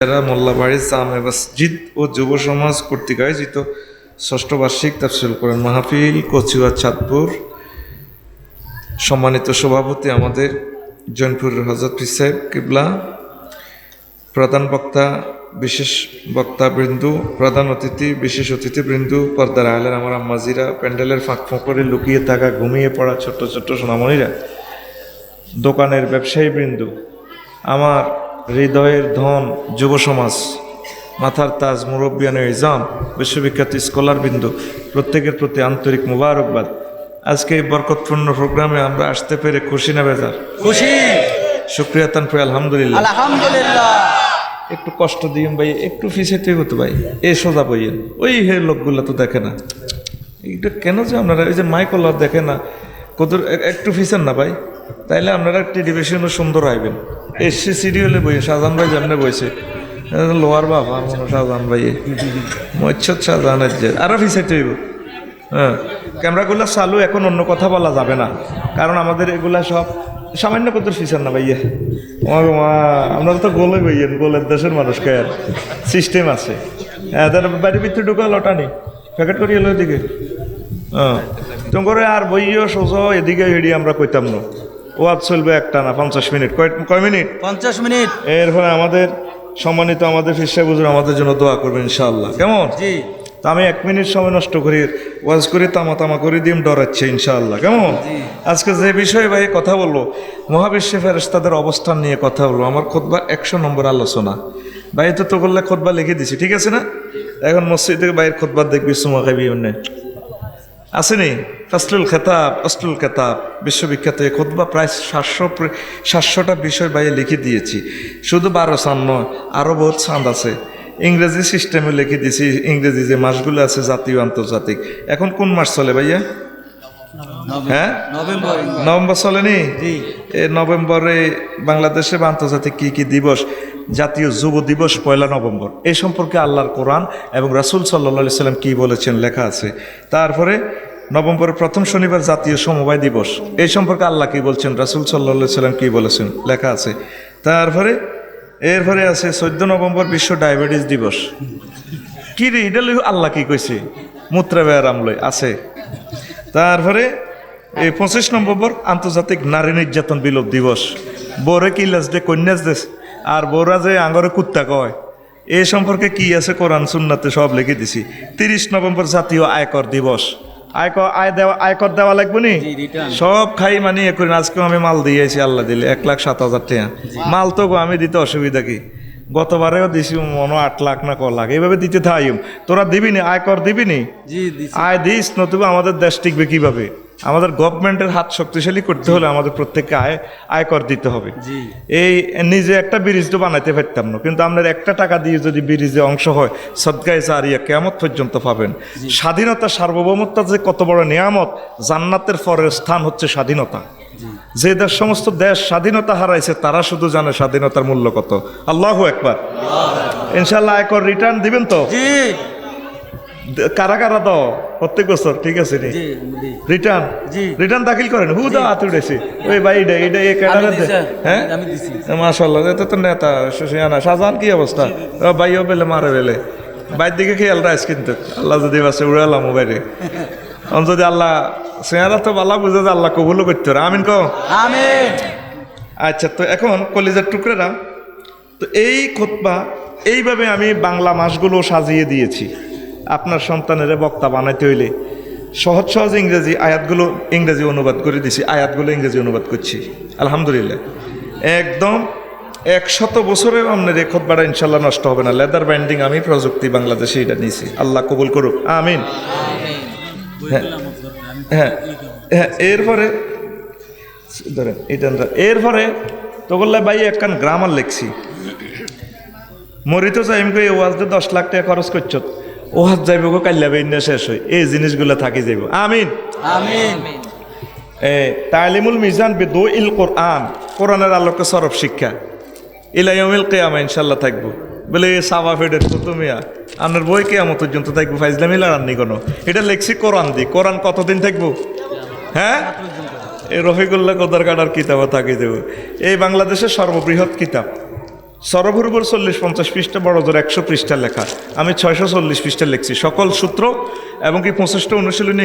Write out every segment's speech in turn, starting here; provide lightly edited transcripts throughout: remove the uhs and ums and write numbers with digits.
মোল্লাবাড়ি জামে মসজিদ ও যুব সমাজ কর্তৃক আয়োজিত ষষ্ঠ বার্ষিক তাফসীরুল কোরআন মাহফিল কচুয়া চাঁদপুর। সম্মানিত সভাপতি আমাদের জৈনপুরের হযরত পীর সাহেব কিবলা, প্রধান বক্তা, বিশেষ বক্তাবৃন্দ, প্রধান অতিথি, বিশেষ অতিথিবৃন্দ, পর্দার আলের আমার আম্মাজিরা, প্যান্ডেলের ফাঁক ফোঁকরে লুকিয়ে থাকা ঘুমিয়ে পড়া ছোট্ট ছোট্ট সোনামণিরা, দোকানের ব্যবসায়ীবৃন্দ, আমার হৃদয়ের ধন যুব সমাজ, মাথার তাজ মুরব্বিয়ানে ইজাম, বিশ্ববিখ্যাত স্কলারবৃন্দ, প্রত্যেকের প্রতি আন্তরিক মুবারকবাদ। আজকে এই বরকতপূর্ণ প্রোগ্রামে আমরা আসতে পেরে খুশি না বেজার? খুশি। শুকরিয়া তান পে আলহামদুলিল্লাহ। আলহামদুলিল্লাহ। একটু কষ্ট দিন ভাই, একটু ফিসেতে হতো ভাই, এ সোজা বইয়েন, ওই হে লোকগুলো তো দেখে না, এইটা কেন যে আপনারা এই যে মাইকল্লার দেখে না, কত একটু ফিসেন না ভাই, তাইলে আপনারা টেলিভিশনও সুন্দর আইবেন। এসে সিরিয়ালে বই শাহজাহান ভাই যেমনে বইছে লোয়ার বাবা মনে শাহজাহান ভাই মচ্ছদ শাহজাহানের যে আরো ফিসেতে হইব। হ্যাঁ, ক্যামেরাগুলো চালু, এখন অন্য কথা বলা যাবে না, কারণ আমাদের এগুলা সব সামান্য কত ফিচার না ভাইয়া। আপনারা তো গোলে বইয়েন, গোলের দেশের মানুষকে আর সিস্টেম আছে। হ্যাঁ, তার বাড়ির ভিতরে ঢুকা লটানি প্যাকেট করি এলো এদিকে। হ্যাঁ, তোমার আর বইও সোজা এদিকে হেডি আমরা কইতাম না, ওয়াজ চলবে একটা না 50 মিনিট। কয় মিনিট? 50 মিনিট। এরপরে আমাদের সম্মানিত আমাদের পীর সাহেব হুজুর আমাদের জন্য দোয়া করবেন ইনশাআল্লাহ। কেমন? জি। তা আমি 1 মিনিট সময় নষ্ট করি, ওয়াজ করি, তামা করে দিম ডরাচ্ছে ইনশাআল্লাহ। কেমন? আজকে যে বিষয়ে ভাই কথা বলবো, মহাবিশ্বে ফেরেশতাদের অবস্থান নিয়ে কথা বলবো। আমার খুতবা 100 নম্বর আলোচনা। ভাই তো বললে খুতবা লিখে দিছি, ঠিক আছে না? এখন মসজিদে বাইরের খুতবা দেখবি সুমা খাবি অন্যে আসেনি। ফাসলুল খেতাব, অসলুল খেতাব, বিশ্ববিখ্যাত এই খুতবা প্রায় 700টা বিষয় বাইরে লিখে দিয়েছি। শুধু 12 চাঁদ নয়, আরও বহুত চাঁদ আছে। ইংরেজি সিস্টেমে লিখে দিয়েছি, ইংরেজি যে মাসগুলো আছে জাতীয় আন্তর্জাতিক। এখন কোন মাস চলে ভাইয়া? হ্যাঁ, নভেম্বর চলেনি? এই নভেম্বরে বাংলাদেশে বা আন্তর্জাতিক কি কি দিবস? জাতীয় যুব দিবস 1 নভেম্বর। এই সম্পর্কে আল্লাহর কোরআন এবং রাসূল সাল্লাল্লাহু আলাইহি সাল্লাম কি বলেছেন লেখা আছে। তারপরে নভেম্বরের প্রথম শনিবার জাতীয় সমবায় দিবস, এই সম্পর্কে আল্লাহ কি বলছেন, রাসূল সাল্লাল্লাহু আলাইহি সাল্লাম কি বলেছেন লেখা আছে। তারপরে এরপরে আছে 14 নভেম্বর বিশ্ব ডায়াবেটিস দিবস। কি রে এটা আল্লাহ কি কইছে? মূত্রাব্যায়াম লই আছে। তারপরে এই 25 নভেম্বর আন্তর্জাতিক নারী নির্যাতন বিলোপ দিবস। বউরে কি লাজ দে, কন্যাস দেশ, আর বউরা যে আঙ্গরে কুত্তা কয়, এই সম্পর্কে কি আছে কোরআন সুন্নাতে সব লিখে দিছি। 30 নভেম্বর জাতীয় আয়কর দিবস। আয়কর দেওয়া লাগবে নি, সব খাই মানে এ করি। আজকেও আমি মাল দিয়েছি, আল্লাহ দিলে 1,07,000 টাকা মাল। তো আমি দিতে অসুবিধা কি? গতবারেও দিছি মনে 8 লাখ না ক লাখ, এইভাবে দিতে থাইম। তোরা দিবি নি আয়কর, দিবি নি? আয় দিস, নতুবা আমাদের দেশ টিকবে কিভাবে? আমাদের গভর্নমেন্টের হাত শক্তিশালী করতে হলে আমাদের প্রত্যেককে আয়কর দিতে হবে। এই নিজে একটা ব্রিজ তো বানাইতে পারতাম না, কিন্তু আপনার 1 টাকা দিয়ে যদি ব্রিজে অংশ হয়, সদকায়ে জারিয়া কিয়ামত পর্যন্ত পাবেন। স্বাধীনতা, সার্বভৌমত্ব যে কত বড় নিয়ামত! জান্নাতের পরের স্থান হচ্ছে স্বাধীনতা। যে দেশ সমস্ত দেশ স্বাধীনতা হারাইছে, তারা শুধু জানে স্বাধীনতার মূল্য কত। আল্লাহু আকবার। ইনশাআল্লাহ আয়কর রিটার্ন দিবেন তো? কারা কারা দাও প্রত্যেক বছর? ঠিক আছে নি রিটার্ন দাখিল করেন। হুদা হাত উঠেছে ওই ভাই, এটা হ্যাঁ মাশাআল্লাহ। এটা তো নেতা শাহজাহান কি অবস্থা? ভাইও বেলে মারে বেলে বাইর দিকে খেয়াল রাইস, কিন্তু আল্লাহ যদি বাসে উড়ালাম বাইরে। যদি আল্লাহ চেহারা তো ভালো বুঝে যে আল্লাহ কবুলও করতে পারে। আমিন কো আমিন। আচ্ছা, তো এখন কলিজার টুকরেরা, তো এই খুতবা এইভাবে আমি বাংলা মাসগুলো সাজিয়ে দিয়েছি। আপনার সন্তানের বক্তা বানাইতে হইলে সহজ সহজ ইংরেজি আয়াতগুলো ইংরেজি অনুবাদ করে দিছি, আয়াতগুলো ইংরেজি অনুবাদ করছি আলহামদুলিল্লাহ। একদম 100 বছরের আপনার এই খুতবাটা ইনশাল্লাহ নষ্ট হবে না। লেদার বাইন্ডিং আমি প্রযুক্তি বাংলাদেশে এটা নিয়েছি, আল্লাহ কবুল করুক আমিন। হ্যাঁ হ্যাঁ হ্যাঁ। এরপরে তো বললে ভাই একখান গ্রামার লিখছি, মরিত চাইমকে ওয়াজ 10 লাখ টাকা খরচ করছ, ওয়াজ যাইব গো কাল্লা বেইনা শেষ হয়, এই জিনিসগুলো থাকি যাইব আমিন আমিন। তালিমুল মিজান বিদুইল কোরআন, কোরআনের আলোকে সরব শিক্ষা ইলা ইয়াউমিল কিয়ামা ইনশাআল্লাহ থাকবো। বলে সাবা ফেডের তুমিয়া আপনার বই কিয়ামত পর্যন্ত থাকবো, ফাইজলামি লাগাননি কোনো। এটা লেখছি কোরআন দি, কোরআন কতদিন থাকবো? হ্যাঁ, এই রফিকুল্লাহ কোদার কাটার কিতাবও থাকি দেব। এই বাংলাদেশের সর্ববৃহৎ কিতাব সরভুর উপর 40-50 পৃষ্ঠা, বড় জোর 100 পৃষ্ঠা লেখা। আমি 640 পৃষ্ঠা লিখছি, সকল সূত্র এবং কি 25টা অনুশীলনী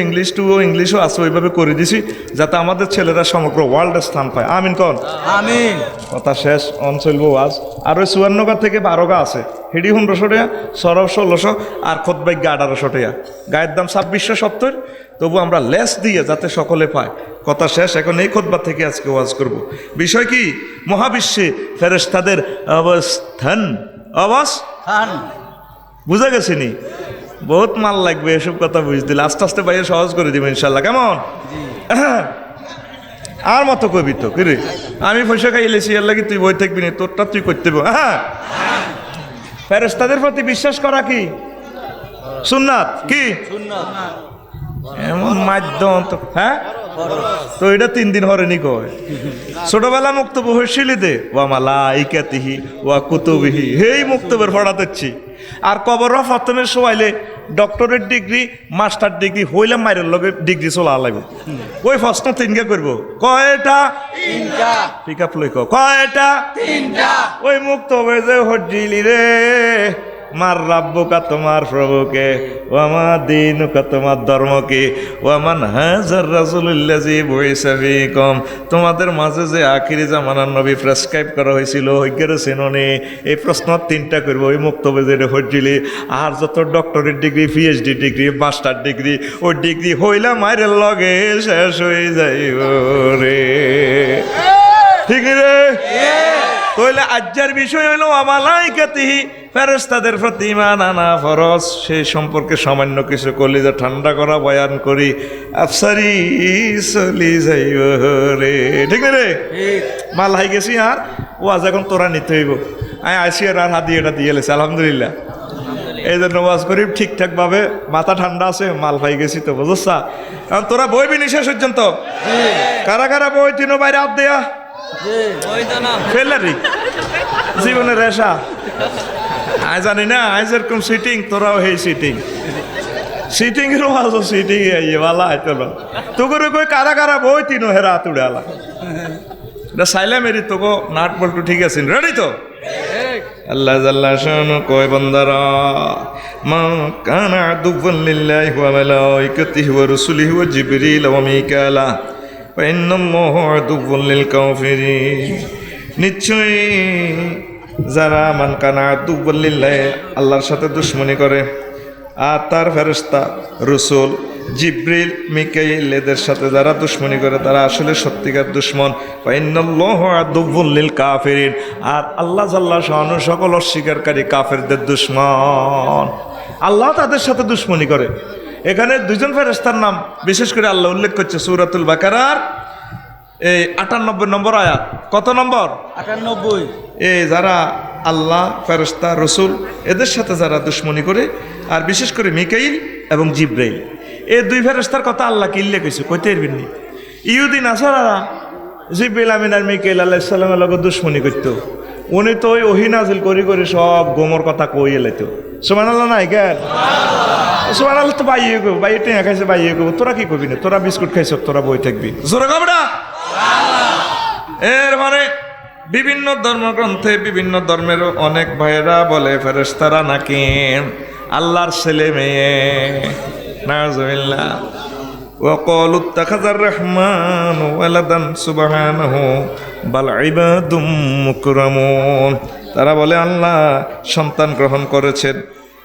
ইংলিশও আছে, ওইভাবে করে দিছি যাতে আমাদের ছেলেরা সমগ্র ওয়ার্ল্ডে স্থান পায়। আমিন কন আমিন। কথা শেষ। অন চলব ওয়াজ। আর ওই 54 গা থেকে 12 গা আছে, হিডি 1500 টাকা, সরব 1600, আর খোদবাই 1800 টাকা। গায়ের দাম 2670, তবু আমরা লেস দিয়ে যাতে সকলে পায়। কথা শেষ। এখন এই খুতবা থেকে আজকে ওয়াজ করব। বিষয় কি? মহাবিশ্বে ফেরেশতাদের অবস্থান। বুঝা গেছে নি? বহুত মাল লাগবে এসব কথা বুঝ দিলে, আস্তে আস্তে বাইরে সহজ করে দিবেন ইনশাল্লাহ। কেমন? আর মতো কবি তো কি রে, আমি পয়সা খাইলেছি এর লাগি তুই বই থাকবি না, তোরটা তুই করতে হবে। হ্যাঁ, ফেরেশতাদের প্রতি বিশ্বাস করা কি সুন্নাত? কি এমন মাধ্যম তো? হ্যাঁ, তো এটা 3 দিন হরেনি কয়। ছোটবেলা মুক্তব হইছিলিতে ওয়া মালাইকাতিহি ওয়া কুতুবিহি, হেই মুক্তবের পড়াতেছি। আর কবর ফতনের সোয়াইলে ডক্টরেট ডিগ্রি, মাস্টার ডিগ্রি হইলে মাইরের লগে ডিগ্রি চলা লাগবে। ওই প্রশ্ন 3টা করবো, কয়টা? 3টা। পিক আপ লই কয়টা? 3টা। ওই মুক্তবে যে হজ্জিলি রে, মার রাব্বুকা, তোমার প্রভুকে, ও আমার দিনুকা, তোমার ধর্মকে, ও আমার হাজার রাসূলুল্লাযী বুইসা ফীকুম, তোমাদের মাঝে যে আখিরি জামানার নবী প্রেসক্রাইব করা হয়েছিল হইগেরে চেননে। এই প্রশ্ন 3টা করবো ওই মুক্তবে যে হজ্জিলি। আর যত doctorate degree, PhD degree, master degree, ওই ডিগ্রি হইলা মায়ের লগে শেষ হয়ে যাইব রে। ঠিক রে? তাহলে আজ্জার বিষয় হইল আমালাইকাতিহি, ফেরেশতাদের প্রতি ঈমান আনা ফরজ। সেই সম্পর্কে সামান্য কিছু কলিজা ঠান্ডা করা বয়ান করি, আফসারি চলি যাইব রে। ঠিক রে? মাল হাই গেছি। আর ওয়াজ এখন তোরা নিতে হইব। আমি আইসি আর হাদিয়াটা দিয়ে এলেছি আলহামদুলিল্লাহ। এই জন্য ওয়াজ করি ঠিকঠাক ভাবে, মাথা ঠান্ডা আছে, মাল পাই গেছি তো, বুঝছা? কারণ তোরা বই বিনি শেষ পর্যন্ত। কারা কারা বই তিনো বাইরে হাত দেয়া ফেলারি জীবনের রেশা। আই জানি না, আই যেরকম সিটিং তোরাও হেই সিটিং এর ওয়াজও সিটিং ভালা আইতো না। তোকে কই কারা কারা বই তিনো হেরা তুড়ে আলা এটা সাইলা মেরি তোকে নাট বল্টু ঠিক আছে। রেডি তো? আল্লাহ জাল্লা শানু কয় বান্দারা, মা কানা আদুওয়ান লিল্লাহি ওয়া মালাইকাতিহি ওয়া রাসূলিহি ওয়া জিবরিল ওয়া মিকালা ওয়া ইন্নাল্লাহা আদুওয়ান লিল কাফিরিন। নিশ্চয়ই যারা মান কানা আদুওয়ান লিল্লাহি, আল্লাহর সাথে দুশমনি করে, আর তার ফেরেশতা রসুল জিব্রিল মিকাইল এদের সাথে যারা দুশ্মনী করে তারা আসলে সত্যিকার দুশ্মন। ইন্নাল্লাহু আদুওয়াল লিল কাফিরিন, আর আল্লাহ জাল্লা শানু সকল অস্বীকারী কাফেরদের দুশ্মন। আল্লাহ তাদের সাথে দুশ্মনী করে। এখানে 2জন ফেরেশতার নাম বিশেষ করে আল্লাহ উল্লেখ করছে সূরাতুল বাকারার এই 98 নম্বর আয়াত। কত নম্বর? 98। এই যারা আল্লাহ, ফেরেশতা, রসুল এদের সাথে যারা দুশ্মনী করে, আর বিশেষ করে মিকাইল এবং জিব্রাইল, এই 2 ফেরেশতার কথা আল্লাহ কি উল্লেখ কইছে? কইতে পারবেন নি? ইহুদি নাসারারা জিব্রাইল আমিন আর মিকাইল আলাইহিস সালামের লগে দুশ্মনী করতো। উনি তো ওই ওহী নাজিল করি করে সব গোমর কথা কই এলাইতো। সুবহানাল্লাহ নাই কেন? সুবহানাল্লাহ তো বাইয়ে গো, বাইয়ে টেঙা খাইছে, বাইয়ে গো। তোরা কি কবি না? তোরা বিস্কুট খাইছ, তোরা বই থাকবি। জোরে কবে না? এর মানে বিভিন্ন ধর্মগ্রন্থে বিভিন্ন ধর্মের অনেক ভাইয়েরা বলে ফেরেশতারা নাকি আল্লাহর ছেলে মেয়ে। নাউজুবিল্লাহ। ওয়াকালু ইত্তাখাযার রাহমানু ওয়ালাদান সুবহানাহু বাল ইবাদুম মুকরামুন। তারা বলে আল্লাহ সন্তান গ্রহণ করেছেন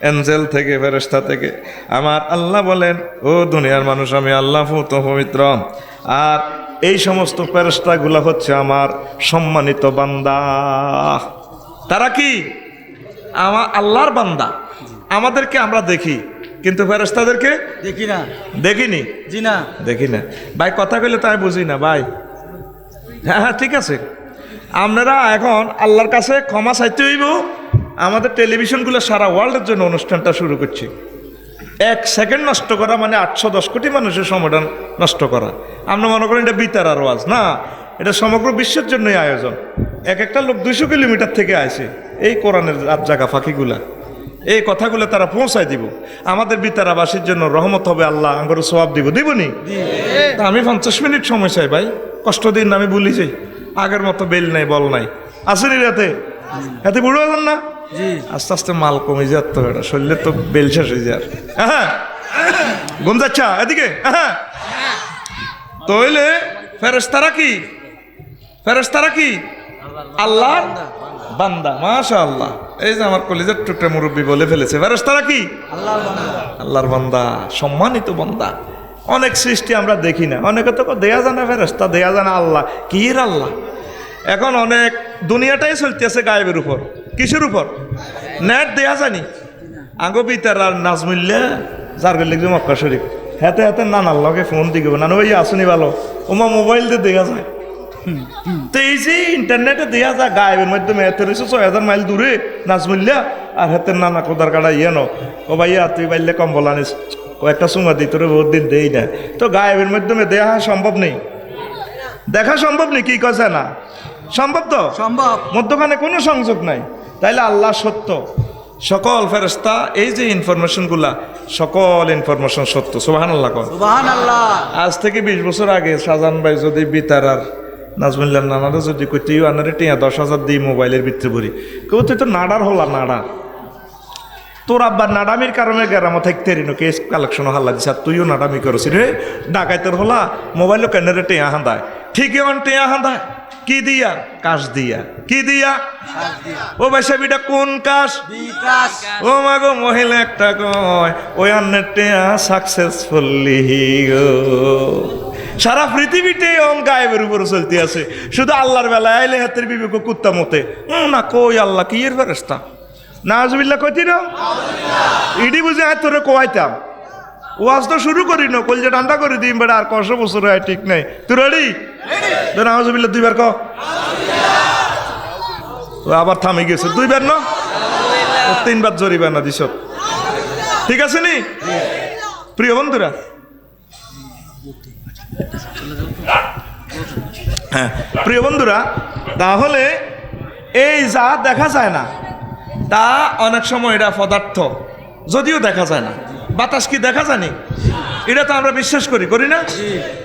এঞ্জেল থেকে, ফেরেশতা থেকে। আমার আল্লাহ বলেন, ও দুনিয়ার মানুষ, আমি আল্লাহ পুত পবিত্র, আর এই সমস্ত ফেরেশতাগুলো হচ্ছে আমার সম্মানিত বান্দা। তারা কি আমার আল্লাহর বান্দা। আমাদেরকে আমরা দেখি, কিন্তু ফেরেশতাদেরকে দেখি না। দেখিনি? জি না, দেখি না। ভাই কথা কইলে তাই বুঝি না ভাই। হ্যাঁ ঠিক আছে, আপনারা এখন আল্লাহর কাছে ক্ষমা চাইতে হইব। আমাদের টেলিভিশনগুলো সারা ওয়ার্ল্ডের জন্য অনুষ্ঠানটা শুরু করছে। 1 সেকেন্ড নষ্ট করা মানে 810 কোটি মানুষের সময়টা নষ্ট করা। আমরা মনে করেন এটা বিতার আর ওয়াজ না, এটা সমগ্র বিশ্বের জন্যই আয়োজন। একটা লোক 200 কিলোমিটার থেকে আসে এই কোরআনের জায়গা ফাঁকিগুলা, এই কথাগুলো তারা পৌঁছায় দিব। আমাদের বিতারাবাসীর জন্য রহমত হবে, আল্লাহ আমার সওয়াব দিব। দিবনি? তা আমি 50 মিনিট সময় চাই ভাই, কষ্ট দিন আমি বলি যাই। আগের মতো বেল নাই, বল নাই, আসেনি রাতে এতে বুড়ো হবেন না আস্তে আস্তে মাল কমে যাত তো এটা শরীরে তো বেল শেষ হয়ে যায় হ্যাঁ ঘুম যাচ্ছা এদিকে হ্যাঁ তাহলে ফেরেশতারা কি আল্লাহর বান্দা মাশাআল্লাহ এই যে আমার কলিজার টুকরা মুরব্বী বলে ফেলেছে ফেরেশতারা কি আল্লাহর বান্দা সম্মানিত বান্দা অনেক সৃষ্টি আমরা দেখি না অনেকে তো দেয়া জানা ফেরেশতা দেয়া জানা আল্লাহ কি আল্লাহ এখন অনেক দুনিয়াটাই চলতেছে গায়েবের উপর কিসের উপর নেট দেয়া জানি আগো বিতার আর নাজমুল্লা যার গেলে মক্কা শরীফ হাতে হাতে নানার লগে ফোন দিকে নানু ভাই আসুনি ভালো ওমা মোবাইল দিয়ে দেয়া যায় তো এই যে ইন্টারনেটে দেয়া যায় গায়েবের মাধ্যমে এতে রয়েছে ৬,০০০ মাইল দূরে নাজমুল্লা আর হাতের নানা কোদার কাটা ইয়ে নো ও ভাইয়া তুই বাইলে কম্বল আনিস কয়েকটা সুমা দিই তোরে বহুত দিন দেই না তো গায়েবের মাধ্যমে দেয়া সম্ভব নেই দেখা সম্ভব নেই কি কথা না সম্ভব তো সম্ভব মধ্যখানে কোনো সংযোগ নাই তাইলে আল্লাহ সত্য সকল ফেরেশতা এই যে ইনফরমেশনগুলা সকল ইনফরমেশন সত্য সুবহানাল্লাহ সুবহানাল্লাহ আজ থেকে ২০ বছর আগে শাহজাহান ভাই যদি বিতার আর নাজমুল্লাহ নানারা যদি কইতে আনারে টিয়া ১০,০০০ দিই মোবাইলের ভিতরে ভরি কেউ তুই তো নাডার হলা নাডা তোর আব্বার নাডামির কারণে গ্রামে থাকতে রিনো কেস কালেকশন হাল্লা দিস আর তুইও নাডামি করছি রে ডাকাইতের হলা মোবাইলও কেনারে টিয়া হাঁদায় ঠিকই অন টিয়া হাঁদায় কি দিয়া কাশ দিয়া কি দিয়া ও ভাইসাবিটা কোন কাশ ও মাগো মহিলা একটা কয় ওই অন্যের টিয়া সাকসেসফুলি গো সারা পৃথিবীতে অন গায়েবের উপরে চলতে আছে শুধু আল্লাহর বেলায় আইলে হাতের বিবেক কুত্তা মতে না কই আল্লাহ কি এর ফেরেশতা নাজবিল্লাহ কইতি না ইডি বুঝে আয় তোরে কোয়াইতাম ওয়াজ তো শুরু করি না কল যে ঠান্ডা করে দিম বেড়া আর ১০০ বছর হয় ঠিক নাই তুই রেডি নাজবিল্লাহ ২ বার ক আবার থামে গেছে ২ বার না ৩ বার জরিমানা দিছ ঠিক আছে নি প্রিয় বন্ধুরা হ্যাঁ প্রিয় বন্ধুরা তাহলে এই যা দেখা যায় না তা অনেক সময় এটা পদার্থ যদিও দেখা যায় না বাতাস কি দেখা জানি এটা তো আমরা বিশ্বাস করি না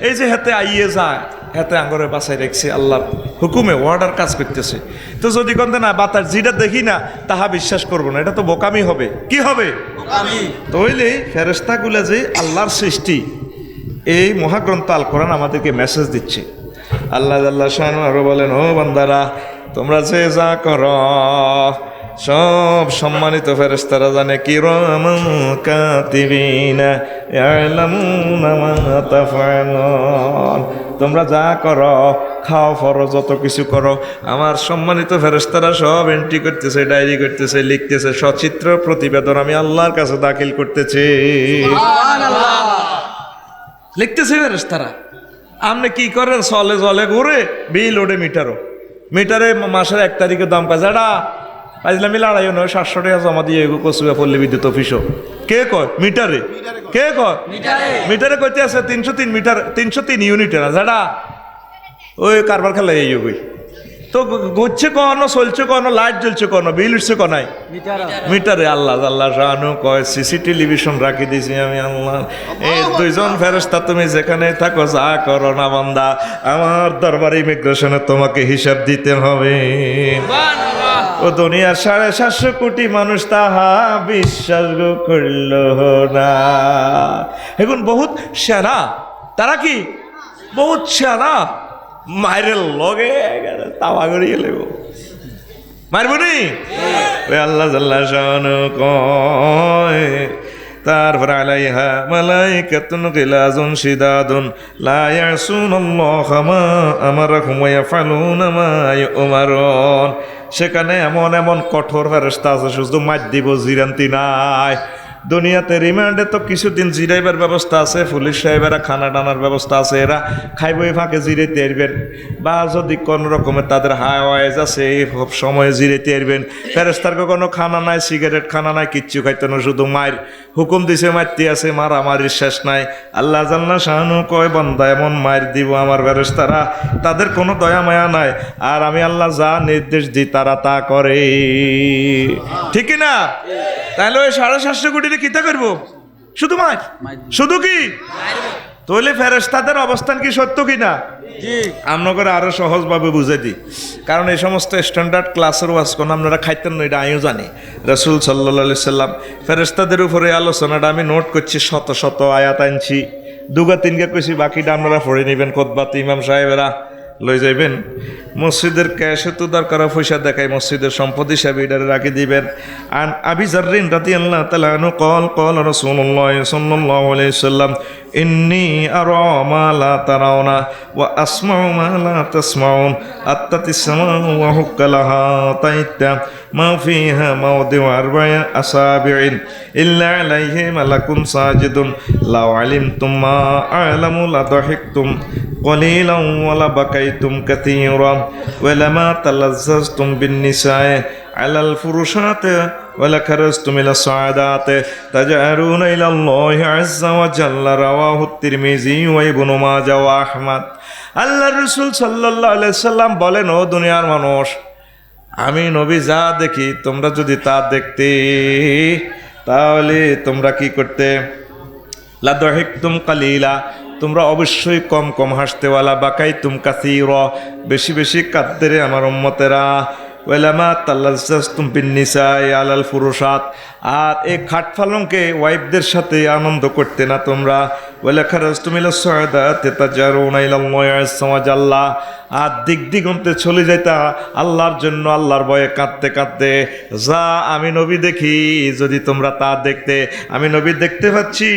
এই যে হাতে আইয়ে যায় হাতে আঙ্গরে বাসায় রেখছে আল্লাহর হুকুমে ওয়ার্ডার কাজ করতেছে তো যদি কন্তে না বাতাস যেটা দেখি না তাহা বিশ্বাস করবো না এটা তো বোকামি হবে কি হবে তাহলে ফেরেশতাগুলো যে আল্লাহর সৃষ্টি এই মহাগ্রন্থ আল কোরআন আমাদেরকে মেসেজ দিচ্ছে আল্লাহ শানু আরো বলেন ও বান্দারা তোমরা যে যা করো সব সম্মানিত ফেরেশতারা জানে কিরামান কাতিবিনা ইয়ালামুনা মা তাফআলুন তোমরা যা করো খাও ফরো যত কিছু করো আমার সম্মানিত ফেরেশতারা সব এন্ট্রি করতেছে ডায়েরি করতেছে লিখতেছে সচিত্র প্রতিবেদন আমি আল্লাহর কাছে দাখিল করতেছি সুবহানাল্লাহ লিখতেছে ফেরেশতারা আপনি কি করেন চলে জলে ঘুরে বিল ওঠে মিটারে মাসের ১ তারিখে দাম পায় যারা আজলামি লড়াইও নয় ৭০০ টাকা জমা দিয়ে এগো কচুয়া পল্লী বিদ্যুৎ অফিসও কে কয় মিটারে কে কয় মিটারে কইতে আছে ৩০৩ মিটার ৩০৩ ইউনিটের যারা ওই কারবার খেলা এই গই তো ঘুরছে কখনো চলছে কখনো লাইট জ্বলছে কখনো বিল উঠছে কনাই মিটারে আল্লাহ শানু কয় সিসি টেলিভিশন রাখি দিয়েছি আমি আল্লাহ এই ২ জন ফেরেশতা তুমি যেখানে থাকো যা করো না বান্দা আমার দরবারে ইমিগ্রেশনে তোমাকে হিসাব দিতে হবে ও দুনিয়ার ৭৫০ কোটি মানুষ তাহা বিশ্বাস করল না এখন বহুত সেনা তারা কি বহুত সেনা মায়ের লগে তাওয়া করি গেলে মারব নি আল্লাহ জাল্লা শানু কয় তারপর আলাইহা মালাইকাতুন গিলাজুন শিদাদুন লা ইয়াসুনাল্লাহা মা আমারাহুম ওয়া ইয়াফআলুনা মা ইউমারুন সেখানে এমন কঠোর ফেরেশতা আছে শুধু মার দিব জিরান্তি নাই দুনিয়াতে রিমান্ডে তো কিছুদিন জিরাইবার ব্যবস্থা আছে পুলিশ সাহেবেরা খানা টানার ব্যবস্থা আছে এরা খাইবই ফাঁকে জিরাইতে আসবেন বা যদি কোনো রকমের তাদের হাওয়াইজ আছে এই সময়ে জিরাইতে আসবেন ফেরেশতার কোনো খানা নাই সিগারেট খানা নাই কিচ্ছু খাইতে না শুধু মায়ের হুকুম দিছে মারতে আছে মারামারির শেষ নাই আল্লাহ জাল্লা শানু কয় বান্দা এমন মায়ের দিব আমার ফেরেশতারা তাদের কোনো দয়া মায়া নাই আর আমি আল্লাহ যা নির্দেশ দিই তারা তা করে ঠিক না তাহলে ওই ৭৫০ কোটি কিতা করবো শুধু মার শুধু কি তাহলে ফেরেশতাদের অবস্থান কি সত্য কিনা? আমরা করে আরো সহজভাবে বুঝে দিই, কারণ এই সমস্ত স্ট্যান্ডার্ড ক্লাসের ওয়াজ কোন আপনারা খাইতেন না, এটা আমিও জানি। রাসূল সাল্লাল্লাহু আলাইহি সাল্লাম ফেরেশতাদের উপরে আলোচনাটা আমি নোট করছি, শত শত আয়াত আনছি, দুগা তিনগা কইছি, বাকিটা আপনারা পড়ে নেবেন। খুতবাত ইমাম সাহেবেরা লই যাইবেন। মসজিদের ক্যাশে তো দরকার পয়সা দেখায়, মসজিদের সম্পদ হিসাবে এটা রাখি দিবেন। আন আবি জাররিন রাদিয়াল্লাহু তাআলা আনহু قال رسول الله صلى الله عليه وسلم إني أرى ما لا ترون وأسمع ما لا تسمعون أتت السماء وهك لها طيت ما فيها موضع 4 أصابع إلا عليه ملك ساجد لو علمتم ما أعلم لضحكتم قليلا ولبكيتم كثيرا ولما تلذذتم بالنساء على الفرشات ولخرجتم إلى السعادات تجأرون إلى الله عز وجل رواه الترمذي وابن ماجه وأحمد। আল্লাহর রাসূল সাল্লাল্লাহু আলাইহি সাল্লাম বলেন, ও দুনিয়ার মানুষ, আমি নবী যা দেখি তোমরা যদি তা দেখতে, তাহলে তোমরা কি করতে? লা দাহিকতুম কালিলা, তোমরা অবশ্যই কম কম হাসতে, ওয়ালা বাকাইতুম কাসীরা, বেশি বেশি কাঁদতে রে আমার উম্মতেরা। ওয়ালামা তাল্লাজ্জাজতুম বিন্নিসাই আলাল ফুরুশাত, আর এই খাট পালঙ্কে ওয়াইফদের সাথে আনন্দ করতে না তোমরা। ওয়ালা খারাজতুম ইলা সুআদাতি তাজারুনা ইলাল্লাহি আযজা ওয়া জাল্লা, আর দিক দিগন্তে চলে যাইতা আল্লাহর জন্য, আল্লাহর ভয়ে কাঁদতে কাঁদতে। যা আমি নবী দেখি, যদি তোমরা তা দেখতে, আমি নবী দেখতে পাচ্ছি।